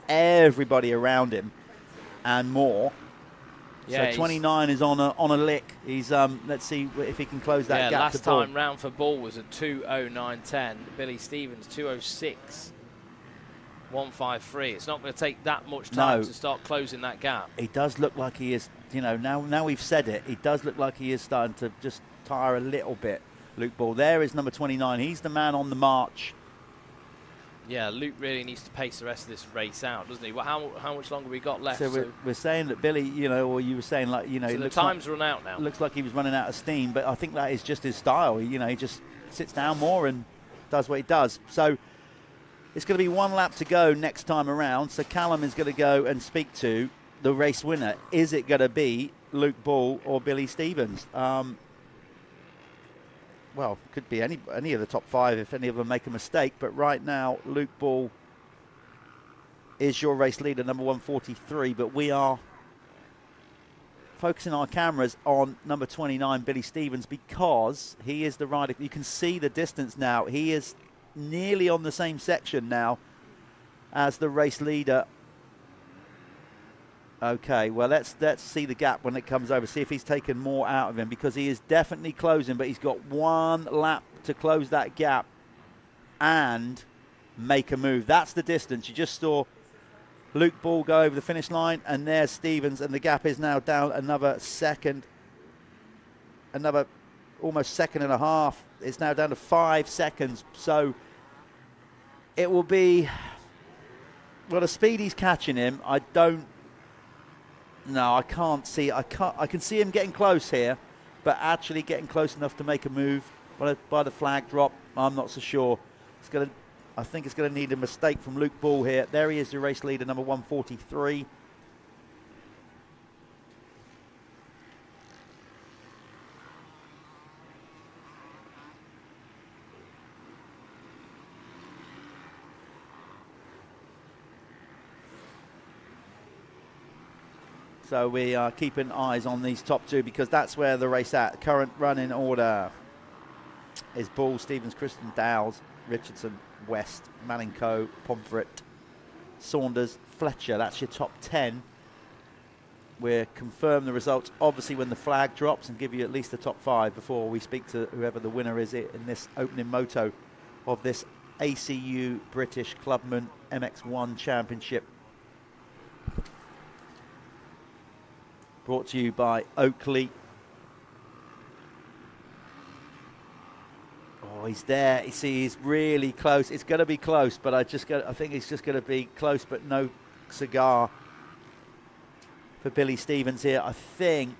everybody around him and more. Yeah, so 29 is on a lick. He's let's see if he can close that gap. Last time round for Ball was a 2:09.10. Billy Stevens 2:06.153. It's not going to take that much time to start closing that gap. He does look like he is. You know, now we've said it. He does look like he is starting to just tire a little bit. Luke Ball. There is number 29. He's the man on the march. Yeah, Luke really needs to pace the rest of this race out, doesn't he? Well, how much longer we got left? So we're saying that Billy, you know, or you were saying, like, you know, so the time's run out now. Looks like he was running out of steam, but I think that is just his style. You know, he just sits down more and does what he does. So it's going to be 1 lap to go next time around. So Callum is going to go and speak to the race winner. Is it going to be Luke Ball or Billy Stevens? Well, could be any of the top 5 if any of them make a mistake. But right now, Luke Ball is your race leader, number 143. But we are focusing our cameras on number 29, Billy Stevens, because he is the rider. You can see the distance now. He is nearly on the same section now as the race leader. Okay, well, let's see the gap when it comes over, see if he's taken more out of him, because he is definitely closing, but he's got 1 lap to close that gap and make a move. That's the distance. You just saw Luke Ball go over the finish line, and there's Stevens, and the gap is now down another second, another almost second and a half. It's now down to 5 seconds, so it will be, well, the speed he's catching him, I can't see. I can see him getting close here, but actually getting close enough to make a move by the flag drop, I'm not so sure. I think it's going to need a mistake from Luke Ball here. There he is, the race leader, number 143. So we are keeping eyes on these top 2 because that's where the race at. Current running order is Ball, Stevens, Kristen, Dowles, Richardson, West, Manning-Co, Pomfret, Saunders, Fletcher. That's your top 10. We'll confirm the results, obviously, when the flag drops and give you at least the top 5 before we speak to whoever the winner is in this opening moto of this ACU British Clubman MX1 Championship. Brought to you by Oakley. Oh, he's there. You see, he's really close. It's going to be close, but I think it's just going to be close, but no cigar for Billy Stevens here. I think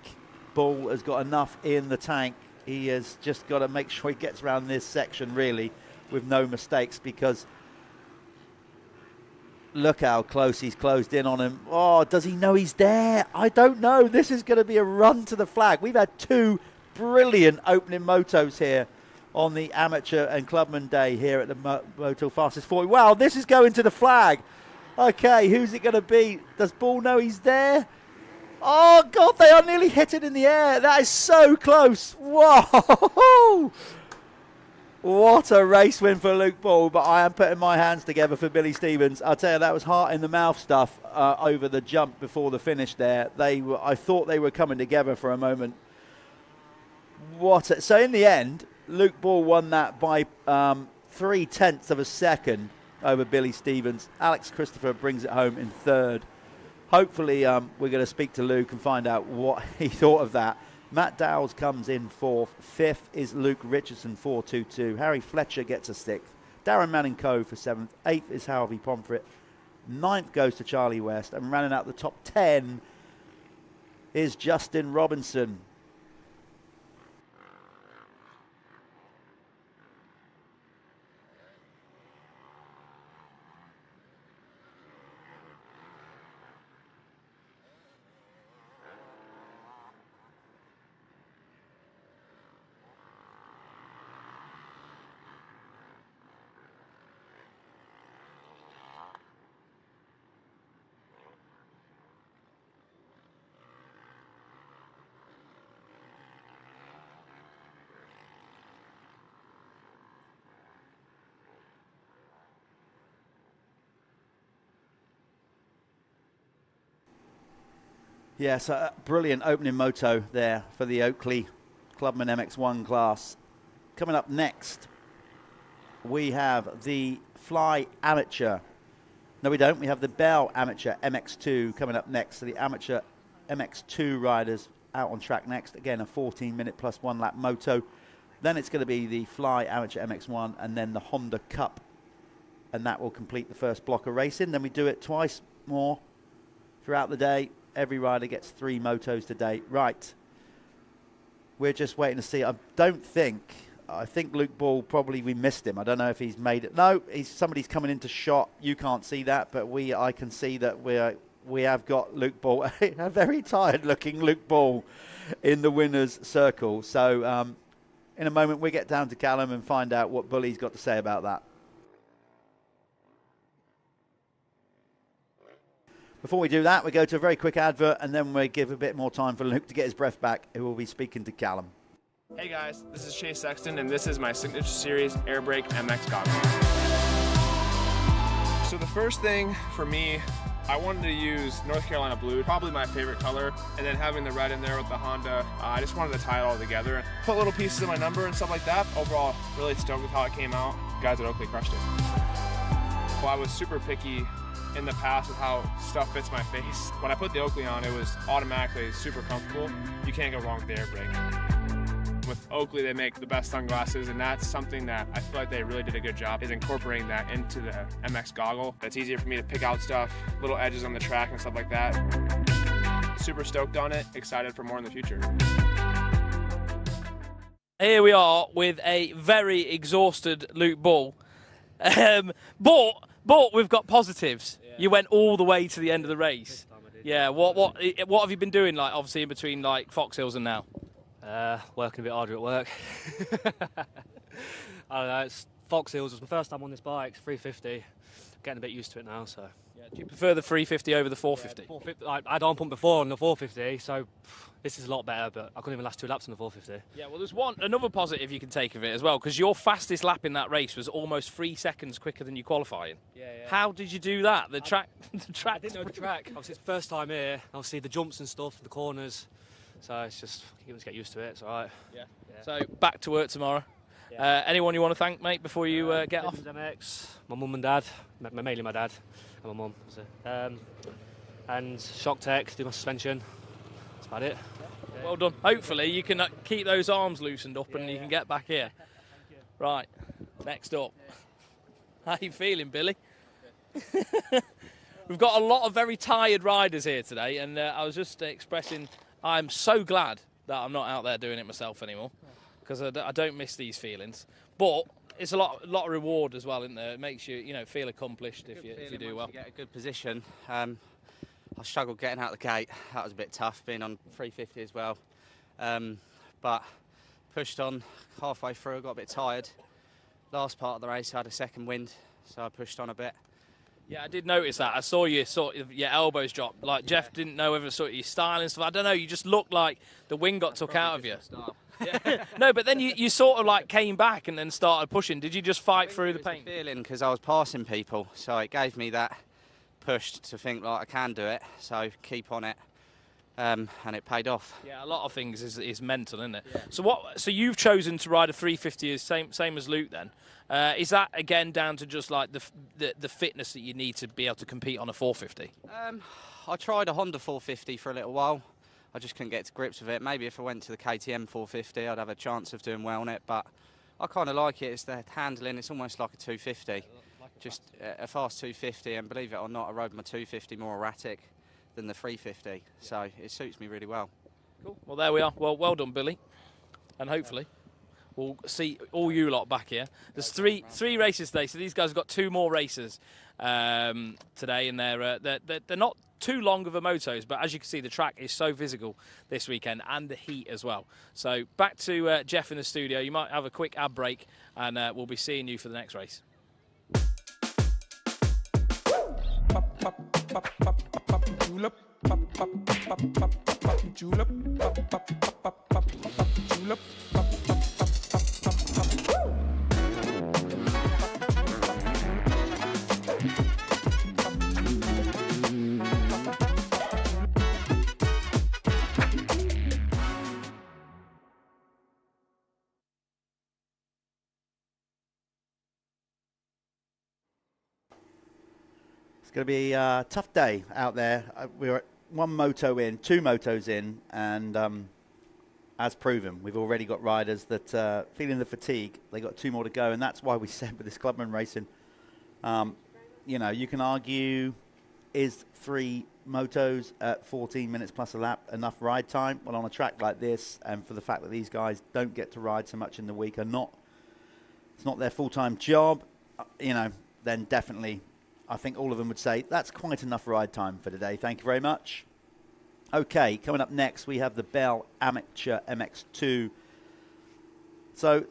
Bull has got enough in the tank. He has just got to make sure he gets around this section, really, with no mistakes, because look how close he's closed in on him. Oh, does he know he's there? I don't know. This is going to be a run to the flag. We've had 2 brilliant opening motos here on the Amateur and Clubman Day here at the Motul Fastest 40. Wow, this is going to the flag. Okay, who's it going to be? Does Bull know he's there? Oh, God, they are nearly hit it in the air. That is so close. Whoa! What a race win for Luke Bull, but I am putting my hands together for Billy Stevens. I'll tell you, that was heart in the mouth stuff over the jump before the finish there. I thought they were coming together for a moment. So in the end, Luke Bull won that by 0.3 of a second over Billy Stevens. Alex Christopher brings it home in 3rd. Hopefully, we're going to speak to Luke and find out what he thought of that. Matt Dowles comes in 4th. 5th is Luke Richardson, 4.22. Harry Fletcher gets a 6th. Darren Manning-Coe for 7th. 8th is Harvey Pomfret. 9th goes to Charlie West. And rounding out the top 10 is Justin Robinson. Yeah, so brilliant opening moto there for the Oakley Clubman MX1 class. Coming up next, we have the Fly Amateur. No, we don't. We have the Bell Amateur MX2 coming up next. So the Amateur MX2 riders out on track next. Again, a 14-minute plus 1-lap moto. Then it's going to be the Fly Amateur MX1 and then the Honda Cup. And that will complete the first block of racing. Then we do it twice more throughout the day. Every rider gets 3 motos today. Right. We're just waiting to see. I think Luke Bull, probably we missed him. I don't know if he's made it. No, somebody's coming into shot. You can't see that, but I can see that we have got Luke Bull, a very tired looking Luke Bull in the winner's circle. So in a moment we get down to Callum and find out what Bully's got to say about that. Before we do that, we go to a very quick advert and then we give a bit more time for Luke to get his breath back, who will be speaking to Callum. Hey guys, this is Chase Sexton and this is my Signature Series Air Brake MX goggles. So the first thing for me, I wanted to use North Carolina blue, probably my favorite color, and then having the red in there with the Honda, I just wanted to tie it all together. Put little pieces of my number and stuff like that. Overall, really stoked with how it came out. You guys at Oakley crushed it. Well, I was super picky in the past with how stuff fits my face. When I put the Oakley on, it was automatically super comfortable. You can't go wrong with the air brake. With Oakley, they make the best sunglasses, and that's something that I feel like they really did a good job, is incorporating that into the MX goggle. It's easier for me to pick out stuff, little edges on the track and stuff like that. Super stoked on it, excited for more in the future. Here we are with a very exhausted Luke Bull. But we've got positives. Yeah. You went all the way to the end of the race. Yeah. What have you been doing, like, obviously in between, like, Fox Hills and now? Working a bit harder at work. I don't know. It's Fox Hills. It's my first time on this bike. It's 350. Getting a bit used to it now. So. Yeah. Do you prefer the 350 over the 450? 450, I'd on pump before on the 450, so this is a lot better, but I couldn't even last 2 laps on the 450. Yeah, well, there's another positive you can take of it as well, because your fastest lap in that race was almost 3 seconds quicker than you qualifying. Yeah. How did you do that? The track. I didn't know the track. Obviously, it's the first time here. Obviously, the jumps and stuff, the corners. So it's just, you must get used to it. It's all right. Yeah. So back to work tomorrow. Yeah. Anyone you want to thank, mate, before you get off? MX, my mum and dad, mainly my dad and my mum. And Shock Tech, do my suspension. That's about it. Yeah. Well done. Hopefully you can keep those arms loosened up and you can get back here. Right, next up. How you feeling, Billy? We've got a lot of very tired riders here today, and I was just expressing I'm so glad that I'm not out there doing it myself anymore, because I don't miss these feelings. But it's a lot of reward as well, isn't there? It makes you, feel accomplished if you do well. You get a good position. I struggled getting out the gate. That was a bit tough, being on 350 as well. But pushed on halfway through, got a bit tired. Last part of the race, I had a second wind, so I pushed on a bit. Yeah, I did notice that. I saw you sort of your elbows drop. Like Jeff didn't know whether sort of your style and stuff. I don't know. You just looked like the wind got took out of you. Yeah. No, but then you sort of like came back and then started pushing. Did you just fight through the pain? Feeling, because I was passing people, so it gave me that push to think like I can do it. So keep on it, and it paid off. Yeah, a lot of things is mental, isn't it? Yeah. So you've chosen to ride a 350 as same as Luke then. Is that again down to just like the fitness that you need to be able to compete on a 450? I tried a Honda 450 for a little while. I just couldn't get to grips with it. Maybe if I went to the KTM 450, I'd have a chance of doing well on it. But I kind of like it. It's the handling. It's almost like a 250, just a fast 250. And believe it or not, I rode my 250 more erratic than the 350, so it suits me really well. Cool. Well, there we are. Well done, Billy, and hopefully we'll see all you lot back here. There's three races today, so these guys have got 2 more races today, and they're not too long of a motos, but as you can see, the track is so physical this weekend, and the heat as well. So back to Jeff in the studio. You might have a quick ad break, and we'll be seeing you for the next race. Julep, pop, pop, pop, pop, pop, julep, pop, pop, pop, pop, pop, julep, pop, pop, pop, pop, pop, pop. It's going to be a tough day out there. We're at 1 moto in, 2 motos in, and as proven, we've already got riders that feeling the fatigue. They got 2 more to go, and that's why we said with this Clubman racing, you can argue, is 3 motos at 14 minutes plus a lap enough ride time? Well, on a track like this, and for the fact that these guys don't get to ride so much in the week, it's not their full-time job, then definitely I think all of them would say that's quite enough ride time for today. Thank you very much. Okay, coming up next, we have the Bell Amateur MX2. So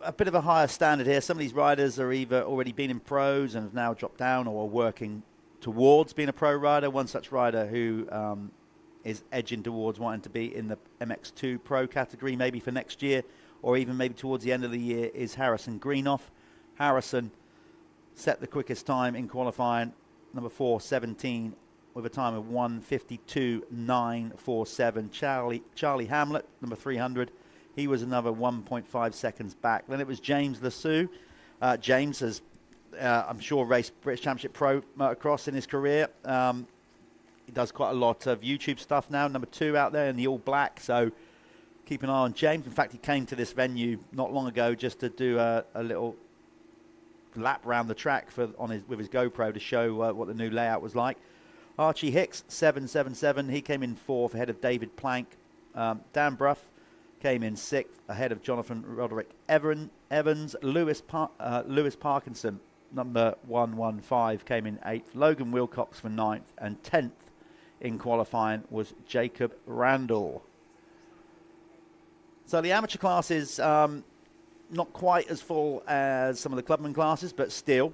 a bit of a higher standard here. Some of these riders are either already been in pros and have now dropped down, or are working towards being a pro rider. One such rider who is edging towards wanting to be in the MX2 pro category maybe for next year, or even maybe towards the end of the year, is Harrison Greenoff. Harrison set the quickest time in qualifying, number 4:17, with a time of 1:52.947. Charlie Hamlet, number 300, he was another 1.5 seconds back. Then it was James Lassou. James has, I'm sure, raced British Championship Pro motocross in his career. He does quite a lot of YouTube stuff now, number 2 out there in the all black, so keep an eye on James. In fact, he came to this venue not long ago just to do a little lap around the track with his GoPro to show what the new layout was like. Archie Hicks, 777. He came in 4th ahead of David Plank. Dan Bruff came in 6th ahead of Jonathan Roderick Evans. Lewis Parkinson, number 115, came in 8th. Logan Wilcox for 9th, and 10th in qualifying was Jacob Randall. So the amateur class is not quite as full as some of the Clubman classes, but still,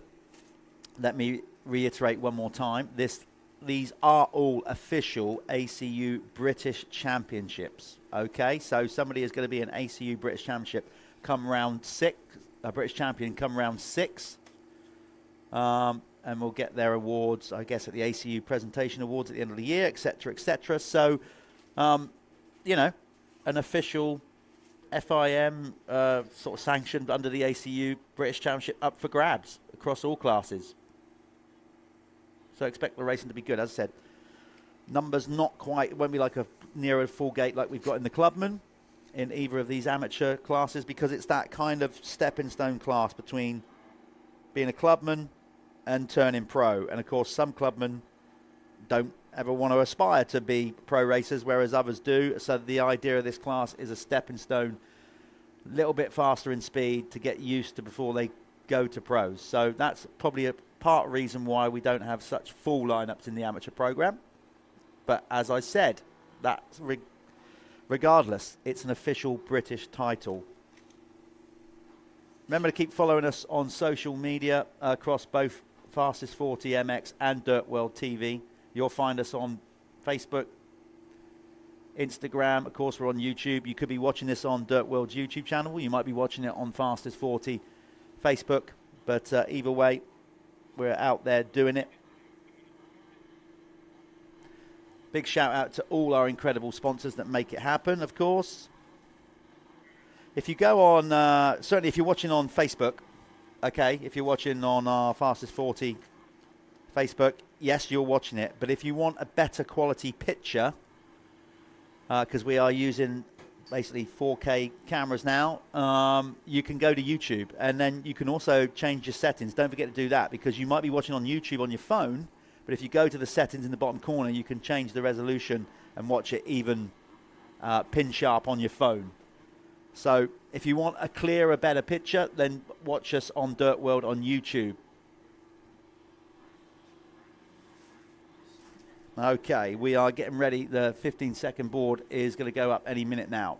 let me reiterate one more time, these are all official ACU British Championships. Okay, so somebody is going to be an ACU British Championship come round 6, a British champion come round 6. And we'll get their awards, I guess, at the ACU Presentation Awards at the end of the year, etc., etc. So, you know, an official FIM sort of sanctioned under the ACU British Championship up for grabs across all classes. So expect the racing to be good. As I said, numbers not quite, it won't be like a near a full gate like we've got in the Clubman in either of these amateur classes, because it's that kind of stepping stone class between being a Clubman and turning pro. And of course, some Clubmen don't ever want to aspire to be pro racers, whereas others do. So the idea of this class is a stepping stone, a little bit faster in speed to get used to before they go to pros. So that's probably a part reason why we don't have such full lineups in the amateur program. But as I said, that's regardless, it's an official British title. Remember to keep following us on social media across both Fastest 40 MX and Dirt World TV. You'll find us on Facebook, Instagram. Of course, we're on YouTube. You could be watching this on Dirt World's YouTube channel. You might be watching it on Fastest 40 Facebook. But either way, we're out there doing it. Big shout out to all our incredible sponsors that make it happen, of course. If you go on, certainly if you're watching on Facebook, okay, if you're watching on our Fastest 40 Facebook, yes, you're watching it. But if you want a better quality picture, because we are using basically 4K cameras now, you can go to YouTube. And then you can also change your settings. Don't forget to do that, because you might be watching on YouTube on your phone, but if you go to the settings in the bottom corner, you can change the resolution and watch it even pin sharp on your phone. So if you want a clearer, better picture, then watch us on Dirt World on YouTube. Okay, we are getting ready. The 15-second board is going to go up any minute now.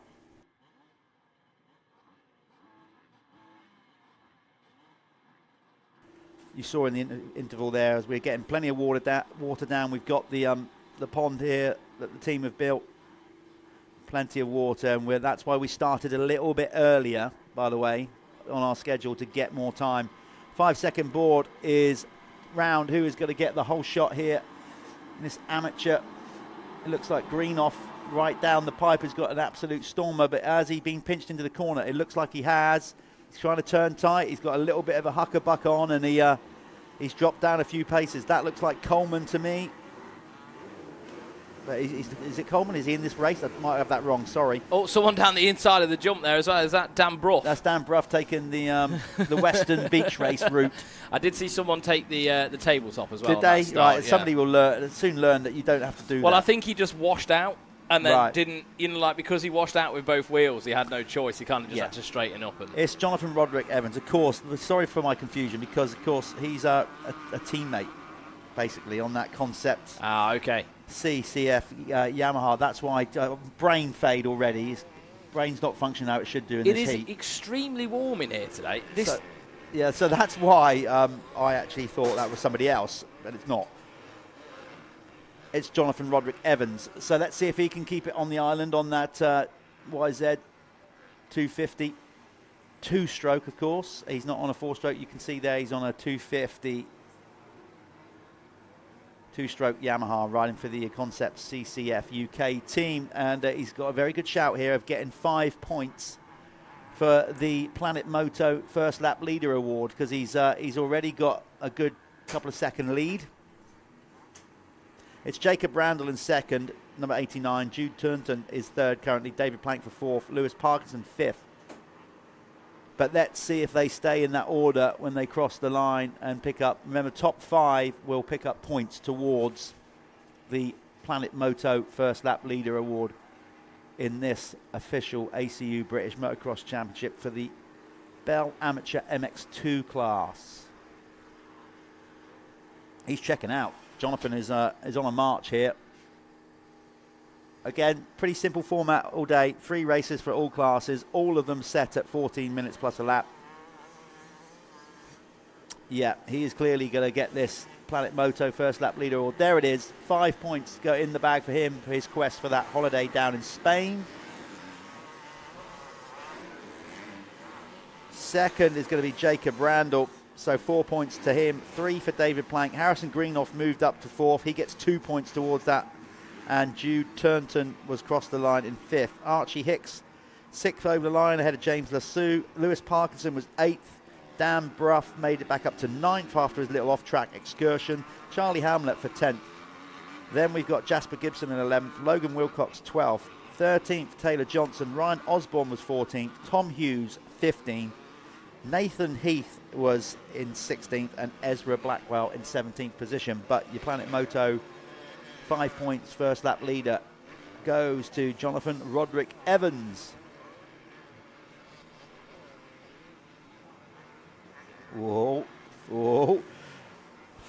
You saw in the interval there, as we're getting plenty of water down. We've got the pond here that the team have built. Plenty of water, and that's why we started a little bit earlier, by the way, on our schedule to get more time. 5-second board is round. Who is going to get the whole shot here? In this amateur, it looks like Greenoff right down the pipe has got an absolute stormer, but has he been pinched into the corner? It looks like he has. He's trying to turn tight. He's got a little bit of a huckabuck on, and he's dropped down a few paces. That looks like Coleman to me. But is it Coleman? Is he in this race? I might have that wrong, sorry. Oh, someone down the inside of the jump there as well. Is that Dan Bruff? That's Dan Bruff taking the Western Beach Race route. I did see someone take the tabletop as well. Did they? Start, right, yeah. Somebody will soon learn that you don't have to do that. Well, I think he just washed out and then right. didn't, like because he washed out with both wheels, he had no choice. He kind of just had to straighten up. And it's Jonathan Roderick Evans, of course. Sorry for my confusion, because, of course, he's a teammate, basically, on that concept. Ah, okay. CCF Yamaha. That's why brain fade already. His brain's not functioning how it should do in this heat. It is extremely warm in here today. So that's why I actually thought that was somebody else, but it's not. It's Jonathan Roderick Evans. So let's see if he can keep it on the island on that YZ 250 two-stroke, of course. He's not on a four-stroke. You can see there he's on a 250 two-stroke Yamaha, riding for the Concept CCF UK team. And he's got a very good shout here of getting 5 points for the Planet Moto First Lap Leader Award, because he's already got a good couple of second lead. It's Jacob Randall in second, number 89. Jude Turnton is third currently. David Plank for fourth. Lewis Parkinson fifth. But let's see if they stay in that order when they cross the line and pick up. Remember, top 5 will pick up points towards the Planet Moto First Lap Leader Award in this official ACU British Motocross Championship for the Bell Amateur MX2 class. He's checking out. Jonathan is on a march here. Again, pretty simple format all day. 3 races for all classes. All of them set at 14 minutes plus a lap. Yeah, he is clearly going to get this Planet Moto first lap leader. Or there it is. 5 points go in the bag for him for his quest for that holiday down in Spain. Second is going to be Jacob Randall. So 4 points to him, 3 for David Plank. Harrison Greenoff moved up to 4th. He gets 2 points towards that. And Jude Turnton was crossed the line in 5th. Archie Hicks, 6th over the line ahead of James Lassou. Lewis Parkinson was 8th. Dan Bruff made it back up to 9th after his little off-track excursion. Charlie Hamlet for 10th. Then we've got Jasper Gibson in 11th. Logan Wilcox 12th. 13th, Taylor Johnson. Ryan Osborne was 14th. Tom Hughes, 15th. Nathan Heath was in 16th and Ezra Blackwell in 17th position. But your Planet Moto 5 points first lap leader goes to Jonathan Roderick Evans. Whoa, whoa.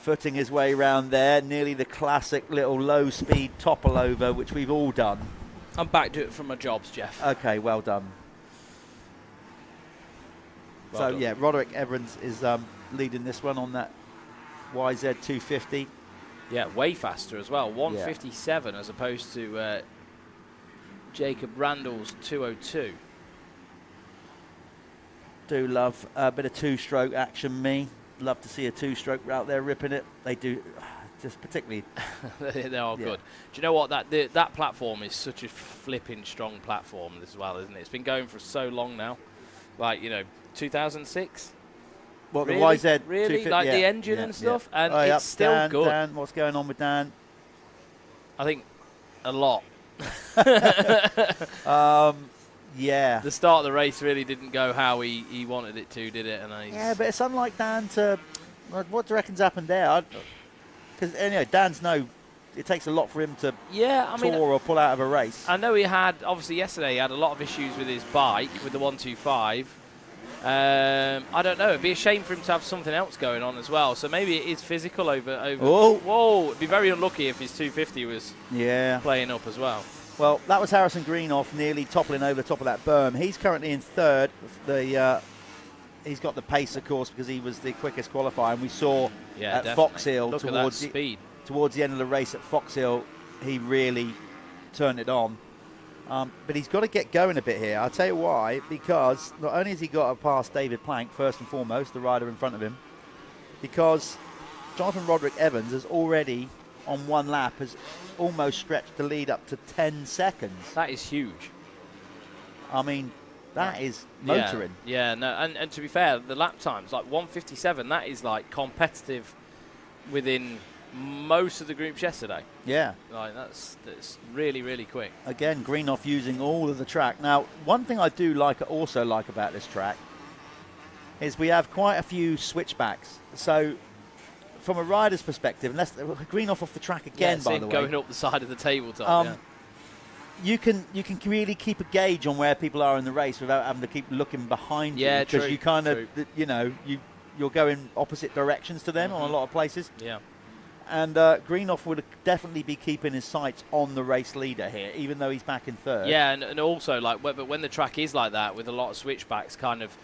Footing his way around there. Nearly the classic little low-speed topple over, which we've all done. I'm back to it from my jobs, Jeff. Okay, well done. Well done. Yeah, Roderick Evans is leading this one on that YZ 250. Yeah, way faster as well. 157 as opposed to Jacob Randall's 202. Do love a bit of two-stroke action, me. Love to see a two-stroke out there ripping it. They do, just particularly. They are good. Do you know what? That platform is such a flipping strong platform as well, isn't it? It's been going for so long now. Like, 2006? What, really? the YZ? Really? Like the engine and stuff? Yeah. And it's still good. Dan, what's going on with Dan? I think a lot. Yeah. The start of the race really didn't go how he wanted it to, did it? Yeah, but it's unlike Dan to... What do you reckon's happened there? Because anyway, Dan's it takes a lot for him to tour or pull out of a race. I know he had, obviously yesterday, he had a lot of issues with his bike, with the 125. I don't know. It'd be a shame for him to have something else going on as well. So maybe it is physical over. Oh. Whoa! It'd be very unlucky if his 250 was playing up as well. Well, that was Harrison Greenoff nearly toppling over the top of that berm. He's currently in 3rd. He's got the pace, of course, because he was the quickest qualifier. And we saw at Fox Hill towards the end of the race at Fox Hill, he really turned it on. But he's got to get going a bit here. I'll tell you why. Because not only has he got to pass David Plank, first and foremost, the rider in front of him, because Jonathan Roderick Evans has already, on one lap, has almost stretched the lead up to 10 seconds. That is huge. I mean, that is motoring. Yeah, no, and to be fair, the lap times, like 157, that is like competitive within most of the groups yesterday. Yeah. Like that's really, really quick. Again, Greenoff using all of the track. Now, one thing I do also like about this track is we have quite a few switchbacks. So from a rider's perspective, unless Greenoff off the track again, by the way. Going up the side of the tabletop, you can really keep a gauge on where people are in the race without having to keep looking behind you. Because you kind of, you're going opposite directions to them on a lot of places. Yeah. And Greenoff would definitely be keeping his sights on the race leader here, even though he's back in 3rd. Yeah, and also, but when the track is like that, with a lot of switchbacks, kind of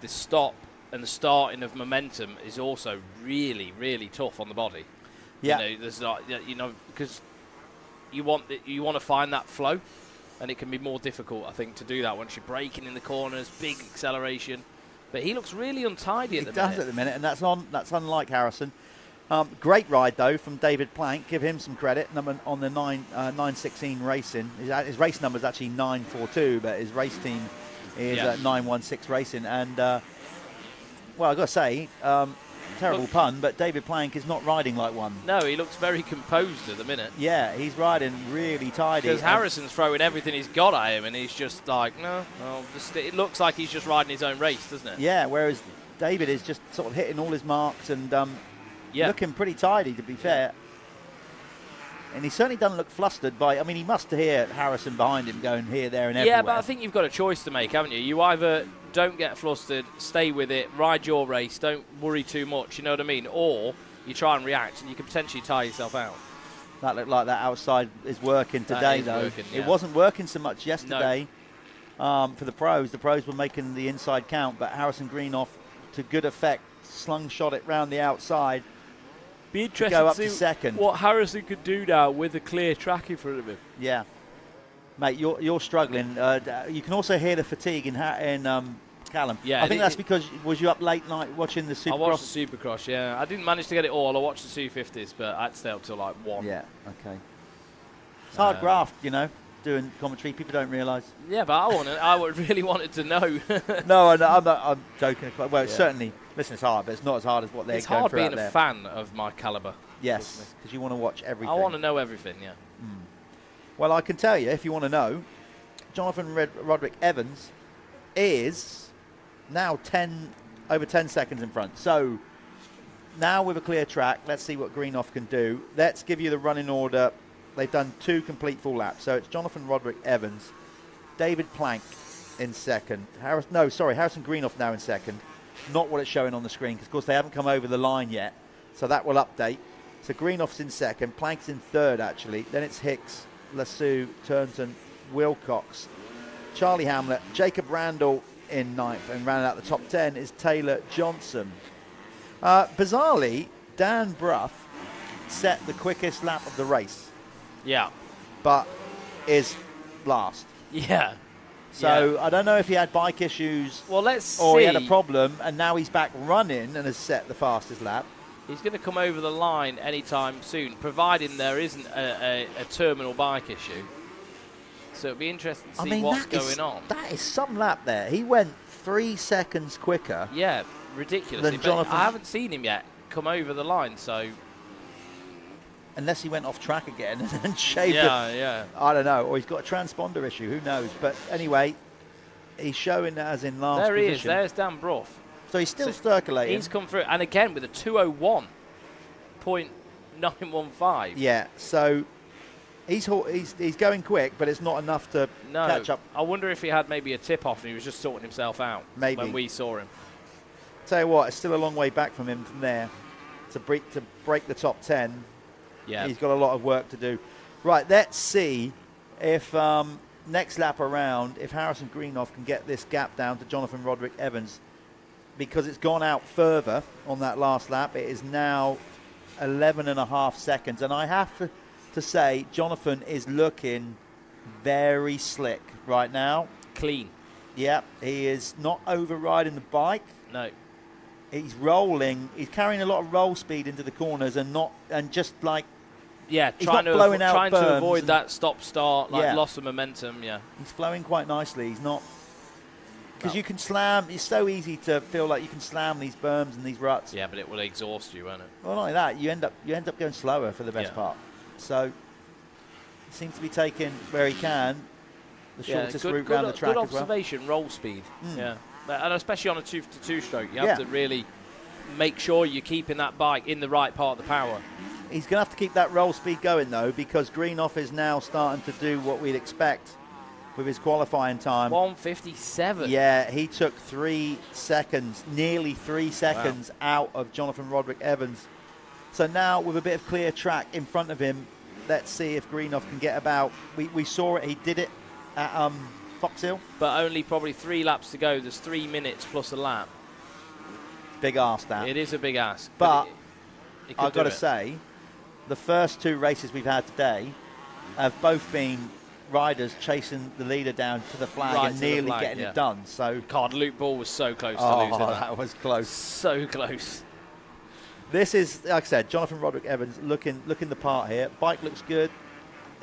the stop and the starting of momentum is also really, really tough on the body. Yeah. There's because you want to find that flow, and it can be more difficult, I think, to do that once you're braking in the corners, big acceleration. But he looks really untidy at the minute. He does at the minute, and that's unlike Harrison. Great ride, though, from David Plank. Give him some credit. On the 916 Racing. His race number is actually 942, but his race team is 916 Racing. And, well, I've got to say, terrible pun, but David Plank is not riding like one. No, he looks very composed at the minute. Yeah, he's riding really tidy. Because Harrison's throwing everything he's got at him, and he's just like, it looks like he's just riding his own race, doesn't it? Yeah, whereas David is just sort of hitting all his marks and looking pretty tidy, to be fair. And he certainly doesn't look flustered he must hear Harrison behind him going here, there, and everywhere. Yeah, but I think you've got a choice to make, haven't you? You either don't get flustered, stay with it, ride your race, don't worry too much, you know what I mean? Or you try and react, and you can potentially tire yourself out. That looked like that outside is working today, though. It wasn't working so much yesterday for the pros. The pros were making the inside count, but Harrison Greenoff, to good effect, slung shot it round the outside. Be to interested go up to to see second. what Harrison could do now with a clear track in front of him. Yeah. Mate, you're struggling. You can also hear the fatigue in Callum. Yeah, I think that's because, was you up late night watching the Supercross? I watched the Supercross, yeah. I didn't manage to get it all. I watched the 250s, but I had to stay up till like 1. Yeah, okay. It's hard graft, you know, doing commentary. People don't realise. Yeah, but I really wanted to know. No, I'm joking. Well, certainly, listen, it's hard, but it's not as hard as what they're it's going hard through being out there. a fan of my calibre. Yes, because you want to watch everything. I want to know everything, yeah. Well, I can tell you, if you want to know, Jonathan Roderick Evans is now over 10 seconds in front. So now with a clear track, let's see what Greenoff can do. Let's give you the running order. They've done 2 complete full laps. So it's Jonathan Roderick Evans, David Plank in second. Harrison Greenoff now in second. Not what it's showing on the screen, because of course they haven't come over the line yet. So that will update. So Greenoff's in second, Plank's in third actually. Then it's Hicks, Lassou, Turnton, Wilcox, Charlie Hamlet, Jacob Randall in ninth, and rounding out the top 10 is Taylor Johnson. Bizarrely, Dan Bruff set the quickest lap of the race. Yeah. But is last. Yeah. So I don't know if he had bike issues or he had a problem, and now he's back running and has set the fastest lap. He's going to come over the line anytime soon, providing there isn't a terminal bike issue. So it'll be interesting to see what's going on. That is some lap there. He went 3 seconds quicker. Yeah, ridiculously. Than But Jonathan. I haven't seen him yet come over the line, so... Unless he went off track again and shaved it. Yeah. I don't know. Or he's got a transponder issue. Who knows? But anyway, he's showing that as in last there position. He is. There's Dan Bruff. So he's still circulating. He's come through. And again, with a 201.915. Yeah, so he's going quick, but it's not enough to catch up. I wonder if he had maybe a tip-off and he was just sorting himself out when we saw him. Tell you what, it's still a long way back from him from there to break the top 10. Yeah. He's got a lot of work to do. Right, let's see if next lap around, if Harrison Greenoff can get this gap down to Jonathan Roderick Evans, because it's gone out further on that last lap. It is now 11.5 seconds. And I have to say, Jonathan is looking very slick right now. Clean. Yeah, he is not overriding the bike. No. He's rolling. He's carrying a lot of roll speed into the corners and just like... Yeah, he's not blowing out trying berms to avoid that stop-start, loss of momentum, yeah. He's flowing quite nicely. He's not... Because you can slam... It's so easy to feel like you can slam these berms and these ruts. Yeah, but it will exhaust you, won't it? Well, not only that, you end up going slower for the best part. So, he seems to be taking where he can the shortest route around the track as well. Good observation, roll speed. Yeah. And especially on a 252 stroke, you have to really make sure you're keeping that bike in the right part of the power. He's going to have to keep that roll speed going, though, because Greenoff is now starting to do what we'd expect with his qualifying time. 1:57. Yeah, he took 3 seconds, nearly 3 seconds out of Jonathan Roderick Evans. So now, with a bit of clear track in front of him, let's see if Greenoff can get about. We saw it. He did it at Fox Hill. But only probably 3 laps to go. There's 3 minutes plus a lap. Big ask, that. It is a big ask. But I've got to say, the first 2 races we've had today have both been riders chasing the leader down to the flag and nearly getting it done. So, God, Luke Ball was so close to losing that was close. So close. This is, like I said, Jonathan Roderick Evans looking the part here. Bike looks good.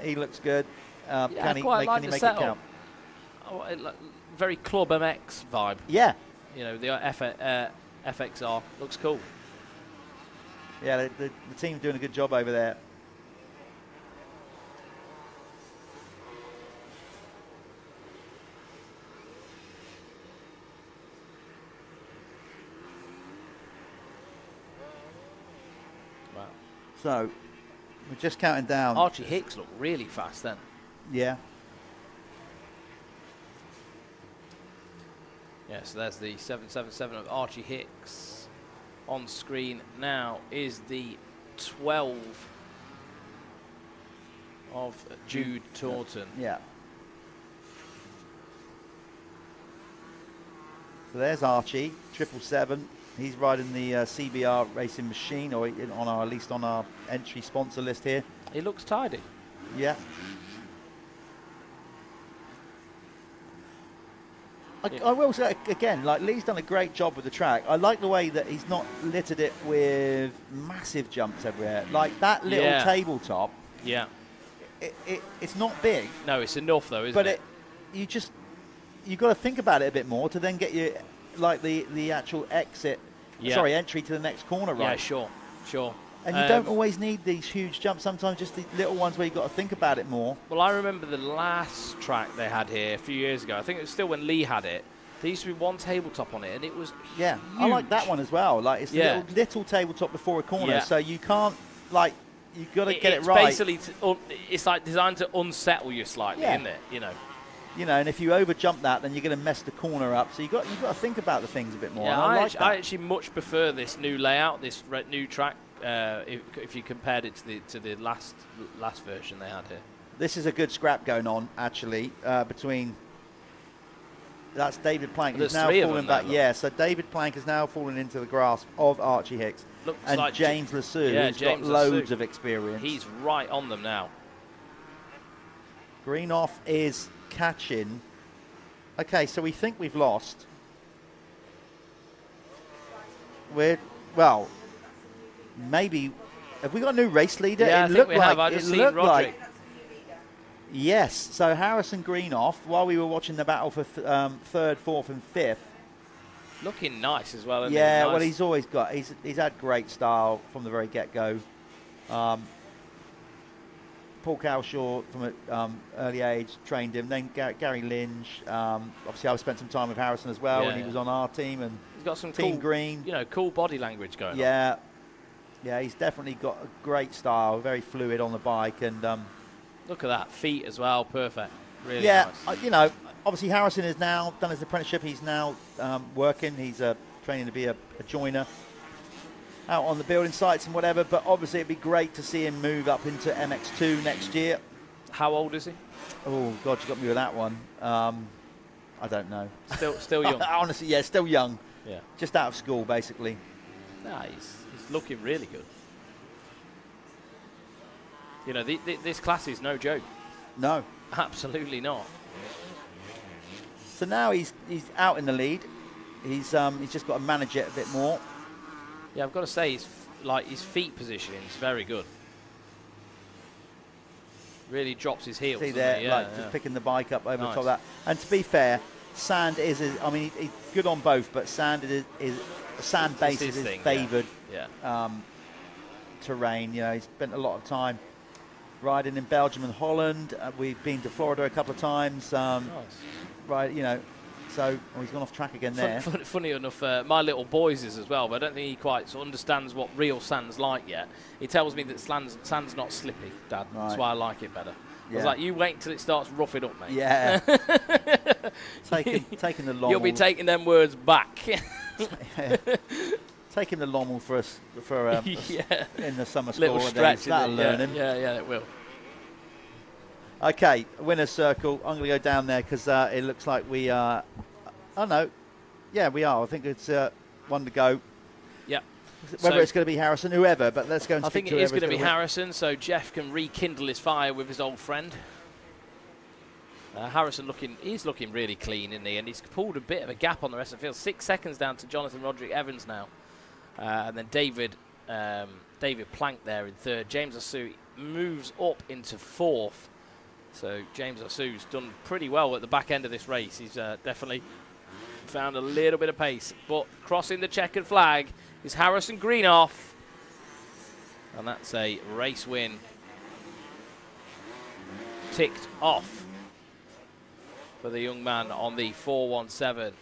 He looks good. Can he make it count? Very Club MX vibe. Yeah. You know, the FXR looks cool. Yeah, the team's doing a good job over there. Wow. So, we're just counting down. Archie Hicks looked really fast then. Yeah. Yeah, so there's the 777 of Archie Hicks. On screen now is the 12 of Jude Taunton. Yeah. So there's Archie, 777. He's riding the CBR racing machine, or on our, at least on our entry sponsor list here. He looks tidy. Yeah. I will say again, like Lee's done a great job with the track. I like the way that he's not littered it with massive jumps everywhere. Like that little tabletop. Yeah. It's not big. No, it's enough though, isn't it? But you've got to think about it a bit more to then get you like the actual exit. Yeah. Sorry, entry to the next corner, right? Yeah, sure. And you don't always need these huge jumps. Sometimes just the little ones where you've got to think about it more. Well, I remember the last track they had here a few years ago. I think it was still when Lee had it. There used to be one tabletop on it, and it was huge. I like that one as well. Like it's a little tabletop before a corner, so you can't you've got to get it right. Basically, it's like designed to unsettle you slightly, isn't it? You know, and if you over jump that, then you're going to mess the corner up. So you've got to think about the things a bit more. Yeah, I actually much prefer this new layout, this new track. If you compared it to the last version they had here. This is a good scrap going on actually between. That's David Plank. He's now fallen back. Yeah, so David Plank has now fallen into the grasp of Archie Hicks. Looks and like James Lassou, who's got loads of experience. He's right on them now. Greenoff is catching. Okay, so we think we've lost. Maybe. Have we got a new race leader? Yeah, I think we have. I just seen Roderick. Yes, so Harrison Greenoff, while we were watching the battle for third, fourth and fifth. Looking nice as well, isn't he? Nice. Well, he's always got, he's had great style from the very get-go. Paul Cowshaw from an early age trained him. Then Gary Lynch. Obviously, I've spent some time with Harrison as well when he was on our team. And he's got some Team cool, Green. Cool body language going on. Yeah, he's definitely got a great style, very fluid on the bike. And look at that, feet as well, perfect. Really nice. Obviously Harrison has now done his apprenticeship. He's now working. He's training to be a joiner out on the building sites and whatever. But obviously it'd be great to see him move up into MX2 next year. How old is he? Oh, God, you got me with that one. I don't know. Still young? Honestly, yeah, still young. Yeah. Just out of school, basically. Nah, he's looking really good. This class is no joke. No. Absolutely not. So now he's out in the lead. He's just got to manage it a bit more. Yeah, I've got to say, his feet positioning is very good. Really drops his heels. See there, just picking the bike up over the top of that. And to be fair, sand is, he's good on both, but sand sand base is his favoured terrain. He's spent a lot of time riding in Belgium and Holland. We've been to Florida a couple of times. Right, so he's gone off track again there. Funny enough, my little boys is as well, but I don't think he quite understands what real sand's like yet. He tells me that sand's not slippy, Dad. Right. That's why I like it better. I was like, you wait until it starts roughing up, mate. Yeah. taking the long. You'll be taking them words back. Taking the Lommel for in the summer school. Little stretch. That'll learn him. Yeah, it will. Okay, winner's circle. I'm going to go down there because it looks like we are. Oh no, yeah, we are. I think it's one to go. Yeah. Whether it's going to be Harrison, whoever, but let's go and speak to it is going to be Harrison, so Jeff can rekindle his fire with his old friend. Harrison he's looking really clean, isn't he? And he's pulled a bit of a gap on the rest of the field. 6 seconds down to Jonathan Roderick Evans now. And then David Plank there in third. James Lassou moves up into fourth. So James Lassou's done pretty well at the back end of this race. He's definitely found a little bit of pace. But crossing the checkered flag is Harrison Greenoff. And that's a race win. Ticked off for the young man on the 417.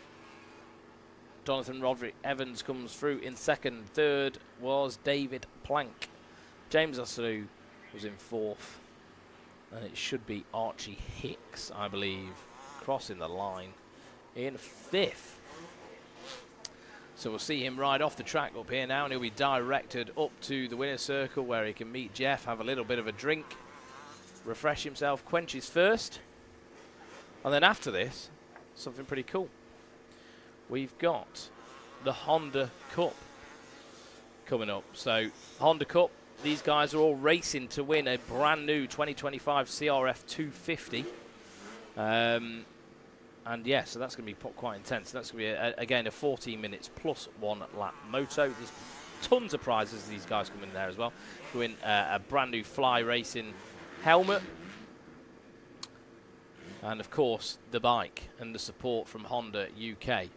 Jonathan Roderick Evans comes through in second. Third was David Plank. James Lassou was in fourth. And it should be Archie Hicks, I believe, crossing the line in fifth. So we'll see him ride off the track up here now, and he'll be directed up to the winner's circle where he can meet Jeff, have a little bit of a drink, refresh himself, quench his thirst. And then after this, something pretty cool. we've got the Honda Cup coming up. So Honda Cup, these guys are all racing to win a brand new 2025 CRF 250. And yeah, so that's going to be quite intense. That's going to be, again, a 14 minutes plus 1 lap moto. There's tons of prizes. These guys come in there as well. Go in a brand new Fly Racing helmet. And of course, the bike and the support from Honda UK.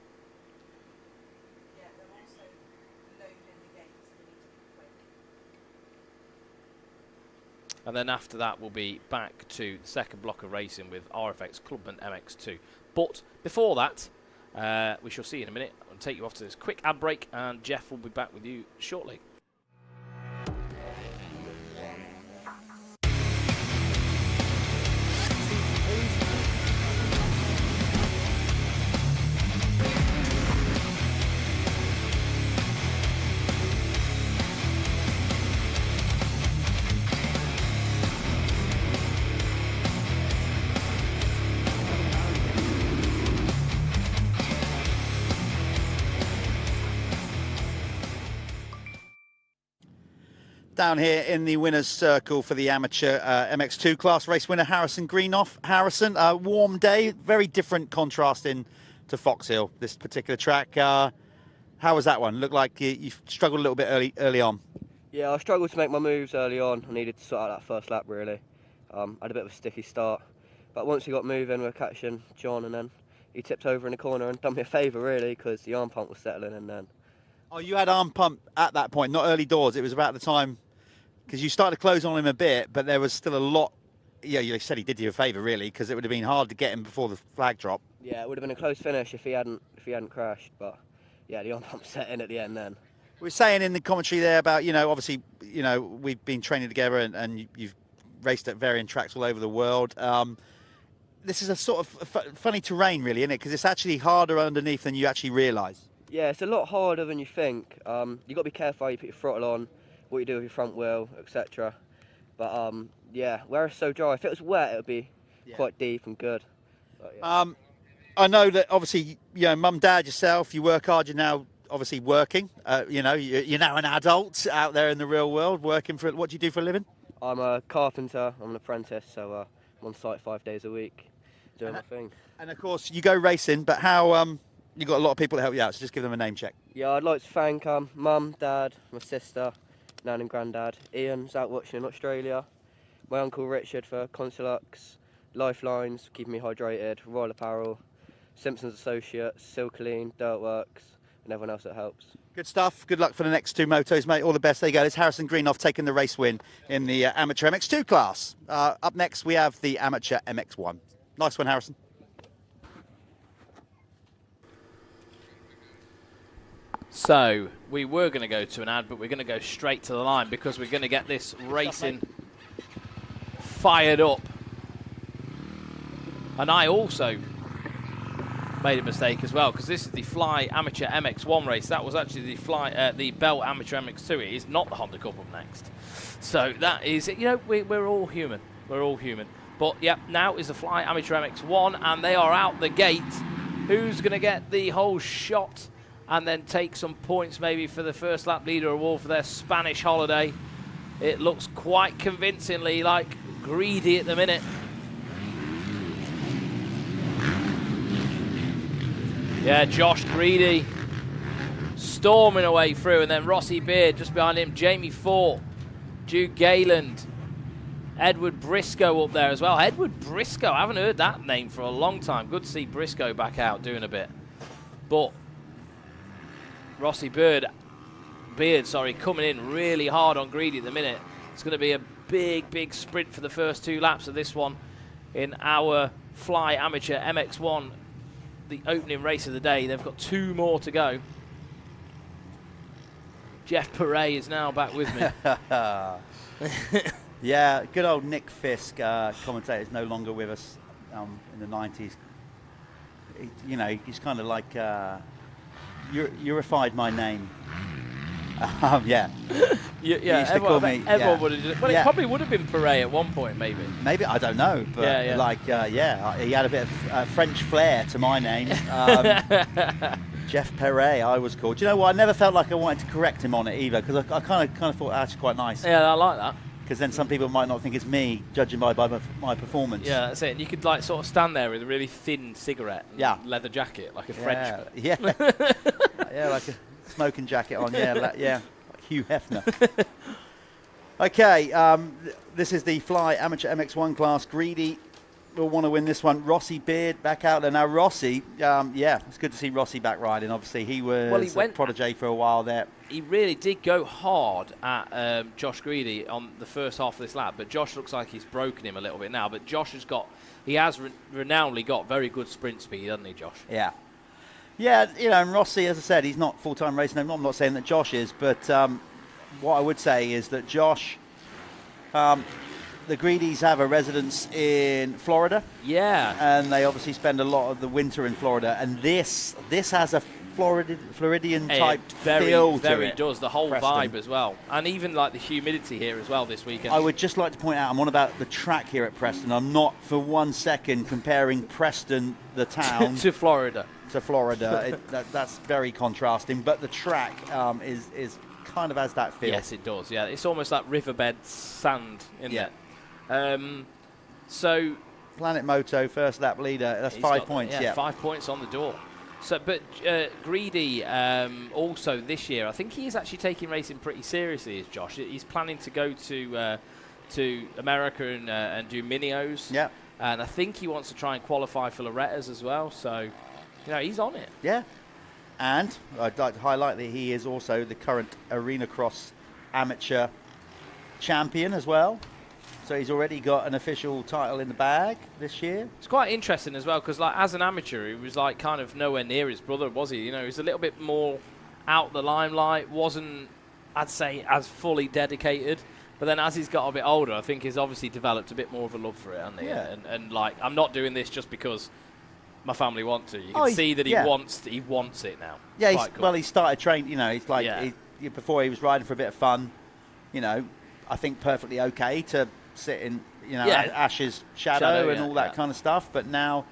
And then after that, we'll be back to the second block of racing with RFX Clubman MX2. But before that, we shall see in a minute. I'll take you off to this quick ad break, and Jeff will be back with you shortly. Down here in the winner's circle for the amateur MX2 class, race winner Harrison Greenoff. Harrison, warm day, very different contrasting to Fox Hill, this particular track. How was that one? Looked like you struggled a little bit early on. Yeah, I struggled to make my moves early on. I needed to sort out that first lap, really. I had a bit of a sticky start. But once we got moving, we were catching John, and then he tipped over in the corner and done me a favour, really, because the arm pump was settling, and then... Oh, you had arm pump at that point, not early doors. It was about the time... Because you started to close on him a bit, but there was still a lot. Yeah, you said he did you a favour, really, because it would have been hard to get him before the flag drop. Yeah, it would have been a close finish if he hadn't crashed. But yeah, the on pump set in at the end then. We were saying in the commentary there about, obviously, we've been training together and you've raced at varying tracks all over the world. This is a sort of funny terrain, really, isn't it? Because it's actually harder underneath than you actually realise. Yeah, it's a lot harder than you think. You've got to be careful how you put your throttle on, what you do with your front wheel, etc. But yeah, where it's so dry, if it was wet, it would be quite deep and good. But, yeah. I know that obviously, mum, dad, yourself, you work hard. You're now obviously working. You're now an adult out there in the real world, working for. What do you do for a living? I'm a carpenter. I'm an apprentice, so I'm on site 5 days a week, doing my thing. And of course, you go racing. But how? You got a lot of people to help you out. So just give them a name check. Yeah, I'd like to thank mum, dad, my sister, nan and granddad. Ian's out watching in Australia. My uncle Richard for Consulux, Lifelines, keeping me hydrated, Royal Apparel, Simpsons Associates, Silkaline, Dirtworks, and everyone else that helps. Good stuff. Good luck for the next 2 motos, mate. All the best. There you go. There's Harrison Greenoff taking the race win in the Amateur MX2 class. Up next, we have the Amateur MX1. Nice one, Harrison. So, we were going to go to an ad, but we're going to go straight to the line because we're going to get this racing fired up. And I also made a mistake as well, because this is the Fly Amateur MX1 race. That was actually the Bell Amateur MX2. It is not the Honda Cup up next. So that is, we're all human. We're all human. But yeah, now is the Fly Amateur MX1, and they are out the gate. Who's going to get the whole shot and then take some points maybe for the first lap leader award for their Spanish holiday? It looks quite convincingly like Greedy at the minute. Yeah, Josh Greedy storming away through, and then Rossi Beard just behind him, Jamie Fort, Jude Gayland, Edward Briscoe up there as well. Edward Briscoe, I haven't heard that name for a long time. Good to see Briscoe back out doing a bit. But Rossi Beard, coming in really hard on Greedy at the minute. It's going to be a big sprint for the first 2 laps of this one in our Fly Amateur MX1, the opening race of the day. They've got 2 more to go. Jeff Perret is now back with me. Yeah, good old Nick Fisk, commentator, is no longer with us in the 90s. He's kind of like, Eurified my name. Yeah. Yeah, everyone would have just, well, it probably would have been Perret at one point, maybe. Maybe, I don't know. But he had a bit of French flair to my name. Jeff Perret, I was called. Do you know what? I never felt like I wanted to correct him on it either, because I kind of thought that's quite nice. Yeah, I like that. Because then some people might not think it's me judging by my performance. Yeah, that's it. And you could like sort of stand there with a really thin cigarette, and leather jacket, like a Frenchman. Yeah, yeah, like a smoking jacket on. Yeah, like Hugh Hefner. Okay, this is the Fly Amateur MX1 class. Greedy will want to win this one. Rossi Beard back out there now. Rossi, it's good to see Rossi back riding. Obviously, he was a protege for a while there. He really did go hard at Josh Greedy on the first half of this lap, but Josh looks like he's broken him a little bit now. But Josh has renownedly got very good sprint speed, hasn't he, Josh? Yeah. Yeah, and Rossi, as I said, he's not full-time racing. I'm not saying that Josh is, but what I would say is that Josh, the Greedies have a residence in Florida. Yeah. And they obviously spend a lot of the winter in Florida. And this has a Floridian type feel to it. Very does. The whole Preston. vibe as well. And even like the humidity here as well this weekend. I would just like to point out, I'm on about the track here at Preston. I'm not for 1 second comparing Preston, the town, to Florida. That's very contrasting. But the track is kind of has that feel. Yes, it does. Yeah, it's almost like riverbed sand in there. So Planet Moto first lap leader. That's 5 points. 5 points on the door. So, but Greedy also this year, I think he is actually taking racing pretty seriously. Is Josh? He's planning to go to America and do Minios. Yeah. And I think he wants to try and qualify for Loretta's as well. So, he's on it. Yeah. And I'd like to highlight that he is also the current Arena Cross Amateur Champion as well. So he's already got an official title in the bag this year. It's quite interesting as well because, like, as an amateur, he was like kind of nowhere near his brother, was he? He was a little bit more out the limelight. Wasn't, I'd say, as fully dedicated. But then as he's got a bit older, I think he's obviously developed a bit more of a love for it, hasn't he? Yeah. And like, I'm not doing this just because my family want to. You can see that he wants it now. Yeah. Well, he started training. He's like before he was riding for a bit of fun. I think perfectly okay to sit in, Ash's shadow and all that kind of stuff. But now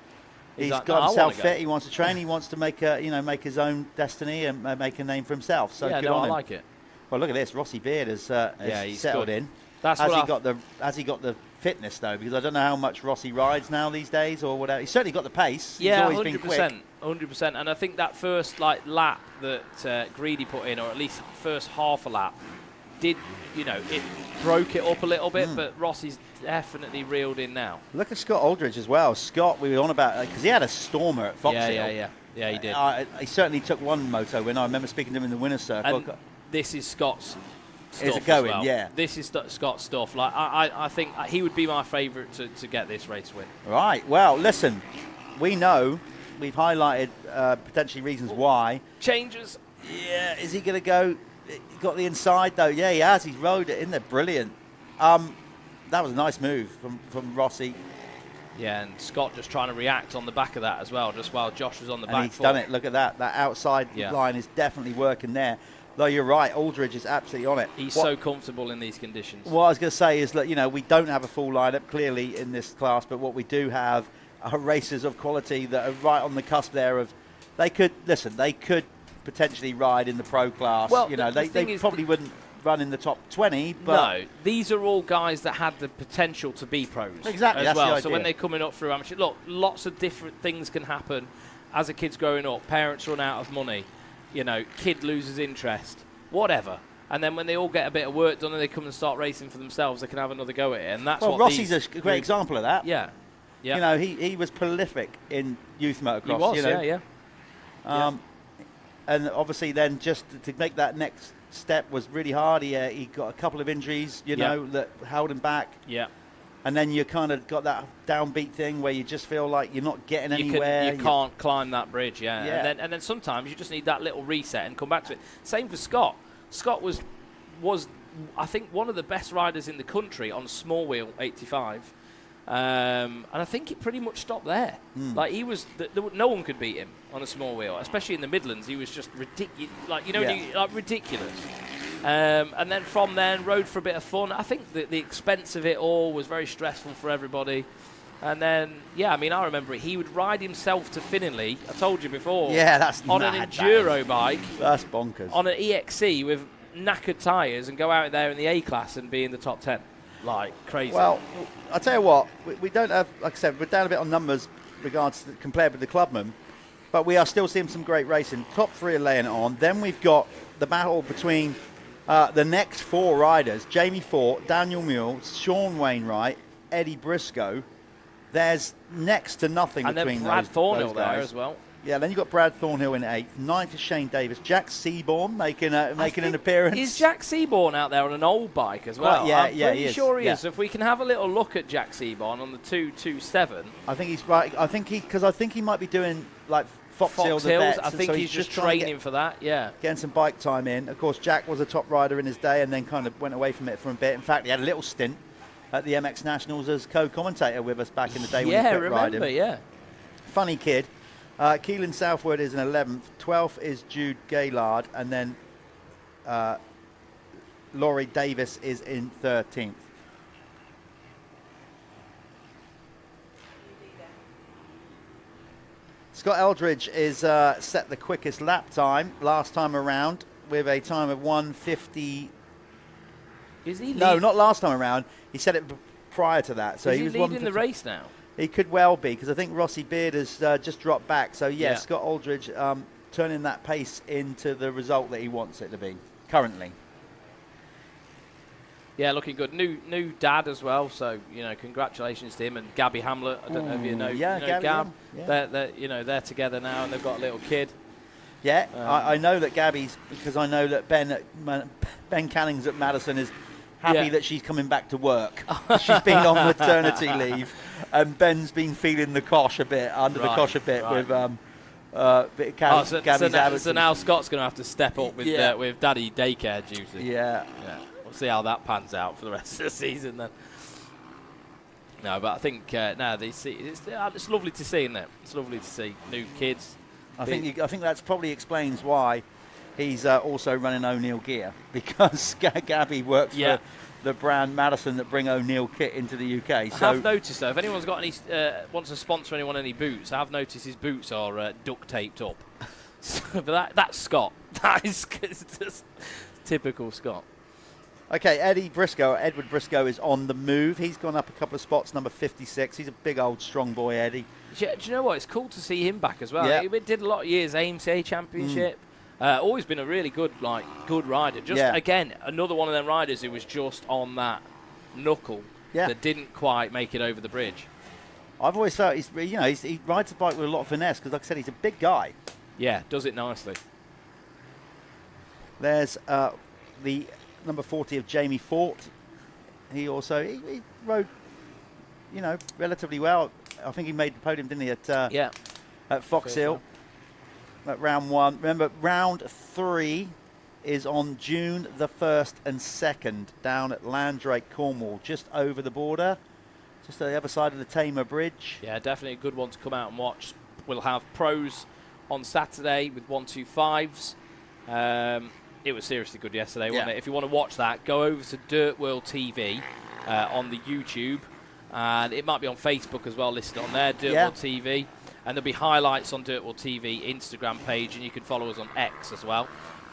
he's like, got himself fit. He wants to train. He wants to make make his own destiny and make a name for himself. So good on him. I like it. Well, look at this. Rossi Beard has he's settled good. in. Has he got the fitness though? Because I don't know how much Rossi rides now these days or whatever. He's certainly got the pace. Yeah, he's always been quick. 100%. And I think that first lap that Greedy put in, or at least first half a lap, did it broke it up a little bit, but Rossi's definitely reeled in now. Look at Scott Aldridge as well. Scott, we were on about because he had a stormer at Fox Hill. Yeah, he did. He certainly took one moto win. I remember speaking to him in the winner's circle. And this is Scott's stuff. Is it going? As well. Yeah. This is Scott's stuff. Like I think he would be my favourite to get this race win. Right. Well, listen, we know we've highlighted potentially reasons why. Changes. Yeah. Is he going to go? He got the inside though. Yeah, he has. He's rode it in there. Brilliant. That was a nice move from Rossi. Yeah, and Scott just trying to react on the back of that as well, just while Josh was on the back foot. He's done it. Look at that. That outside line is definitely working there. Though you're right, Aldridge is absolutely on it. He's so comfortable in these conditions. What I was going to say is that, we don't have a full lineup clearly in this class, but what we do have are racers of quality that are right on the cusp there of, they could potentially ride in the pro class. Well, they probably wouldn't run in the top 20, but no, these are all guys that had the potential to be pros. Exactly, as that's well. the idea. So when they're coming up through amateur, look, lots of different things can happen as a kid's growing up. Parents run out of money, kid loses interest, whatever. And then when they all get a bit of work done and they come and start racing for themselves, they can have another go at it. And that's what Rossi's a great example of that. Yeah. He was prolific in youth motocross. He was, And obviously then just to make that next step was really hard. He got a couple of injuries, that held him back. Yeah. And then you kind of got that downbeat thing where you just feel like you're not getting anywhere. You can't climb that bridge, And then sometimes you just need that little reset and come back to it. Same for Scott. Scott was I think one of the best riders in the country on small wheel 85. And I think it pretty much stopped there. Like he was, no one could beat him on a small wheel, especially in the Midlands. He was just ridiculous, ridiculous. And then from then, rode for a bit of fun. I think the expense of it all was very stressful for everybody. And then, yeah, I mean, I remember it. He would ride himself to Finningley. I told you before. Yeah, that's on mad, an enduro bike. That's bonkers. On an EXC with knackered tyres and go out there in the A class and be in the top 10. Like, crazy. Well, I'll tell you what, we don't have, like I said, we're down a bit on numbers regards to compared with the Clubman, but we are still seeing some great racing. Top 3 are laying it on. Then we've got the battle between the next 4 riders, Jamie Fort, Daniel Mule, Sean Wainwright, Eddie Briscoe. There's next to nothing and between then Brad Thornhill those guys. there as well. Yeah, then you've got Brad Thornhill in 8th. 9th is Shane Davis. Jack Seaborn making an appearance. Is Jack Seaborn out there on an old bike as well? Yeah, I'm yeah, pretty sure he yeah. is. So if we can have a little look at Jack Seaborn on the 227. I think he's right. I think he might be doing like Fox Hills. I think he's just training for that, yeah. Getting some bike time in. Of course, Jack was a top rider in his day and then kind of went away from it for a bit. In fact, he had a little stint at the MX Nationals as co-commentator with us back in the day when he quit riding. Yeah. Funny kid. Keelan Southward is in 11th. 12th is Jude Gaylard. And then Laurie Davis is in 13th. Scott Eldridge is set the quickest lap time last time around with a time of 1:50. Is he? No, not last time around. He said it prior to that. So is he was leading the race now? He could well be, because I think Rossi Beard has just dropped back. So yeah, Scott Eldridge turning that pace into the result that he wants it to be currently. Yeah, looking good. New dad as well, so congratulations to him and Gabby Hamlet. I don't know if you know. Yeah, Gabby, Gab. yeah. They're together now and they've got a little kid. Yeah, I know that Gabby's, because I know that Ben Cannings at Madison is happy that she's coming back to work. She's been on maternity leave, and Ben's been feeling the cosh a bit, under the cosh a bit with Gabby's absence. So now Scott's going to have to step up with daddy daycare duty. Yeah. We'll see how that pans out for the rest of the season then. No, but I think it's lovely to see, isn't it? It's lovely to see new kids. I think that's probably explains why he's also running O'Neill gear, because Gabby works for the brand Madison that bring O'Neill kit into the UK. So I've noticed though, if anyone's got any wants to sponsor anyone any boots, I've noticed his boots are duct taped up. But that's Scott. That is just typical Scott. Okay, Edward Briscoe is on the move. He's gone up a couple of spots, number 56. He's a big old strong boy, Eddie. Do you know what? It's cool to see him back as well. Yeah. He did a lot of years AMCA Championship. Always been a really good rider. Again, another one of them riders who was just on that knuckle that didn't quite make it over the bridge. I've always felt he rides the bike with a lot of finesse, because like I said, he's a big guy. Yeah, does it nicely. There's the number 40 of Jamie Fort. He rode, relatively well. I think he made the podium, didn't he, at Fox Hill at round 1. Remember, round 3 is on June the 1st and 2nd down at Landrake, Cornwall, just over the border, just on the other side of the Tamer Bridge. Yeah, definitely a good one to come out and watch. We'll have pros on Saturday with 125s. It was seriously good yesterday, wasn't it? If you want to watch that, go over to Dirt World TV on the YouTube. And it might be on Facebook as well, listed on there, Dirt World TV. And there'll be highlights on Dirt World TV Instagram page, and you can follow us on X as well.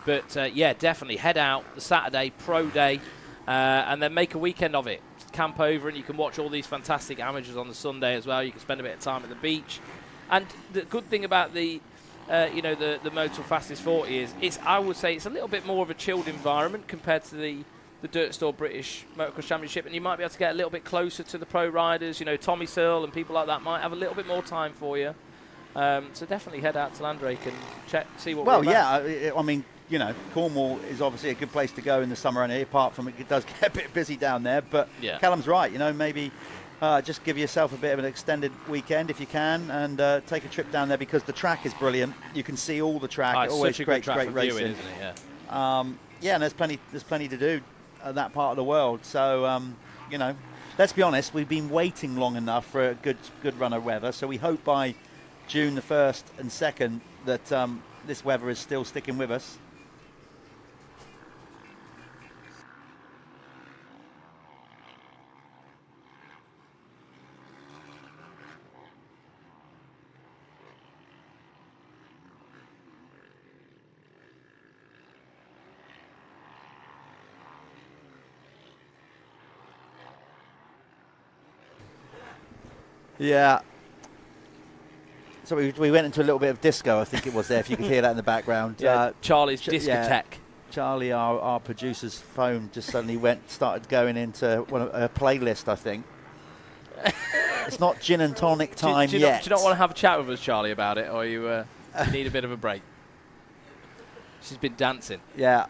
But, definitely head out the Saturday, pro day, and then make a weekend of it. Camp over, and you can watch all these fantastic amateurs on the Sunday as well. You can spend a bit of time at the beach. And the good thing about the Motul Fastest 40 is, I would say it's a little bit more of a chilled environment compared to the Dirt Store British Motocross Championship, and you might be able to get a little bit closer to the pro riders. Tommy Searle and people like that might have a little bit more time for you. So definitely head out to Landrake and see what we're about. I mean, Cornwall is obviously a good place to go in the summer, and apart from it does get a bit busy down there. But Callum's right, maybe just give yourself a bit of an extended weekend if you can, and take a trip down there, because the track is brilliant. You can see all the track. It's always such a great good track for racing, viewing, isn't it? Yeah. And there's plenty to do in that part of the world. So let's be honest, we've been waiting long enough for a good run of weather. So we hope by June the 1st and 2nd that this weather is still sticking with us. Yeah. So we went into a little bit of disco, I think it was there, if you could hear that in the background. Yeah, Charlie's discotheque. Charlie, our producer's phone just suddenly started going into a playlist, I think. It's not gin and tonic time yet. Do you not want to have a chat with us, Charlie, about it, or you need a bit of a break? She's been dancing. Yeah.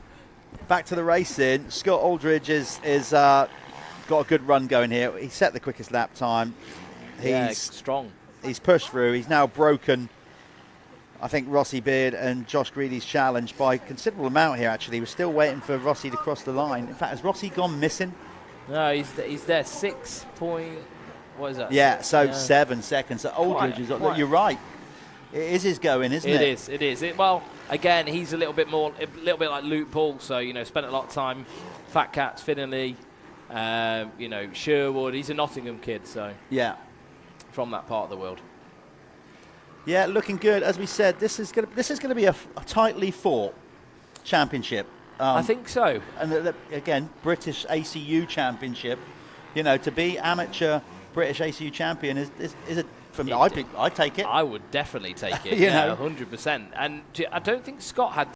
Back to the racing. Scott Aldridge is got a good run going here. He set the quickest lap time. He's strong. He's pushed through. He's now broken, I think, Rossi Beard and Josh Greeley's challenge by a considerable amount here, actually. We're still waiting for Rossi to cross the line. In fact, has Rossi gone missing? No, he's there. 6 point... What is that? Yeah, so 7 seconds. So Aldridge is... You're right. It is his going, isn't it? It is. Well, again, he's a little bit like Luke Paul, so, spent a lot of time. Fat Cats, Finley, Sherwood. He's a Nottingham kid, so... Yeah. From that part of the world. Yeah, looking good. As we said, this is going to be a tightly fought championship. I think so. And again, British ACU championship. To be amateur British ACU champion is a... I take it. I would definitely take it. 100%. And I don't think Scott had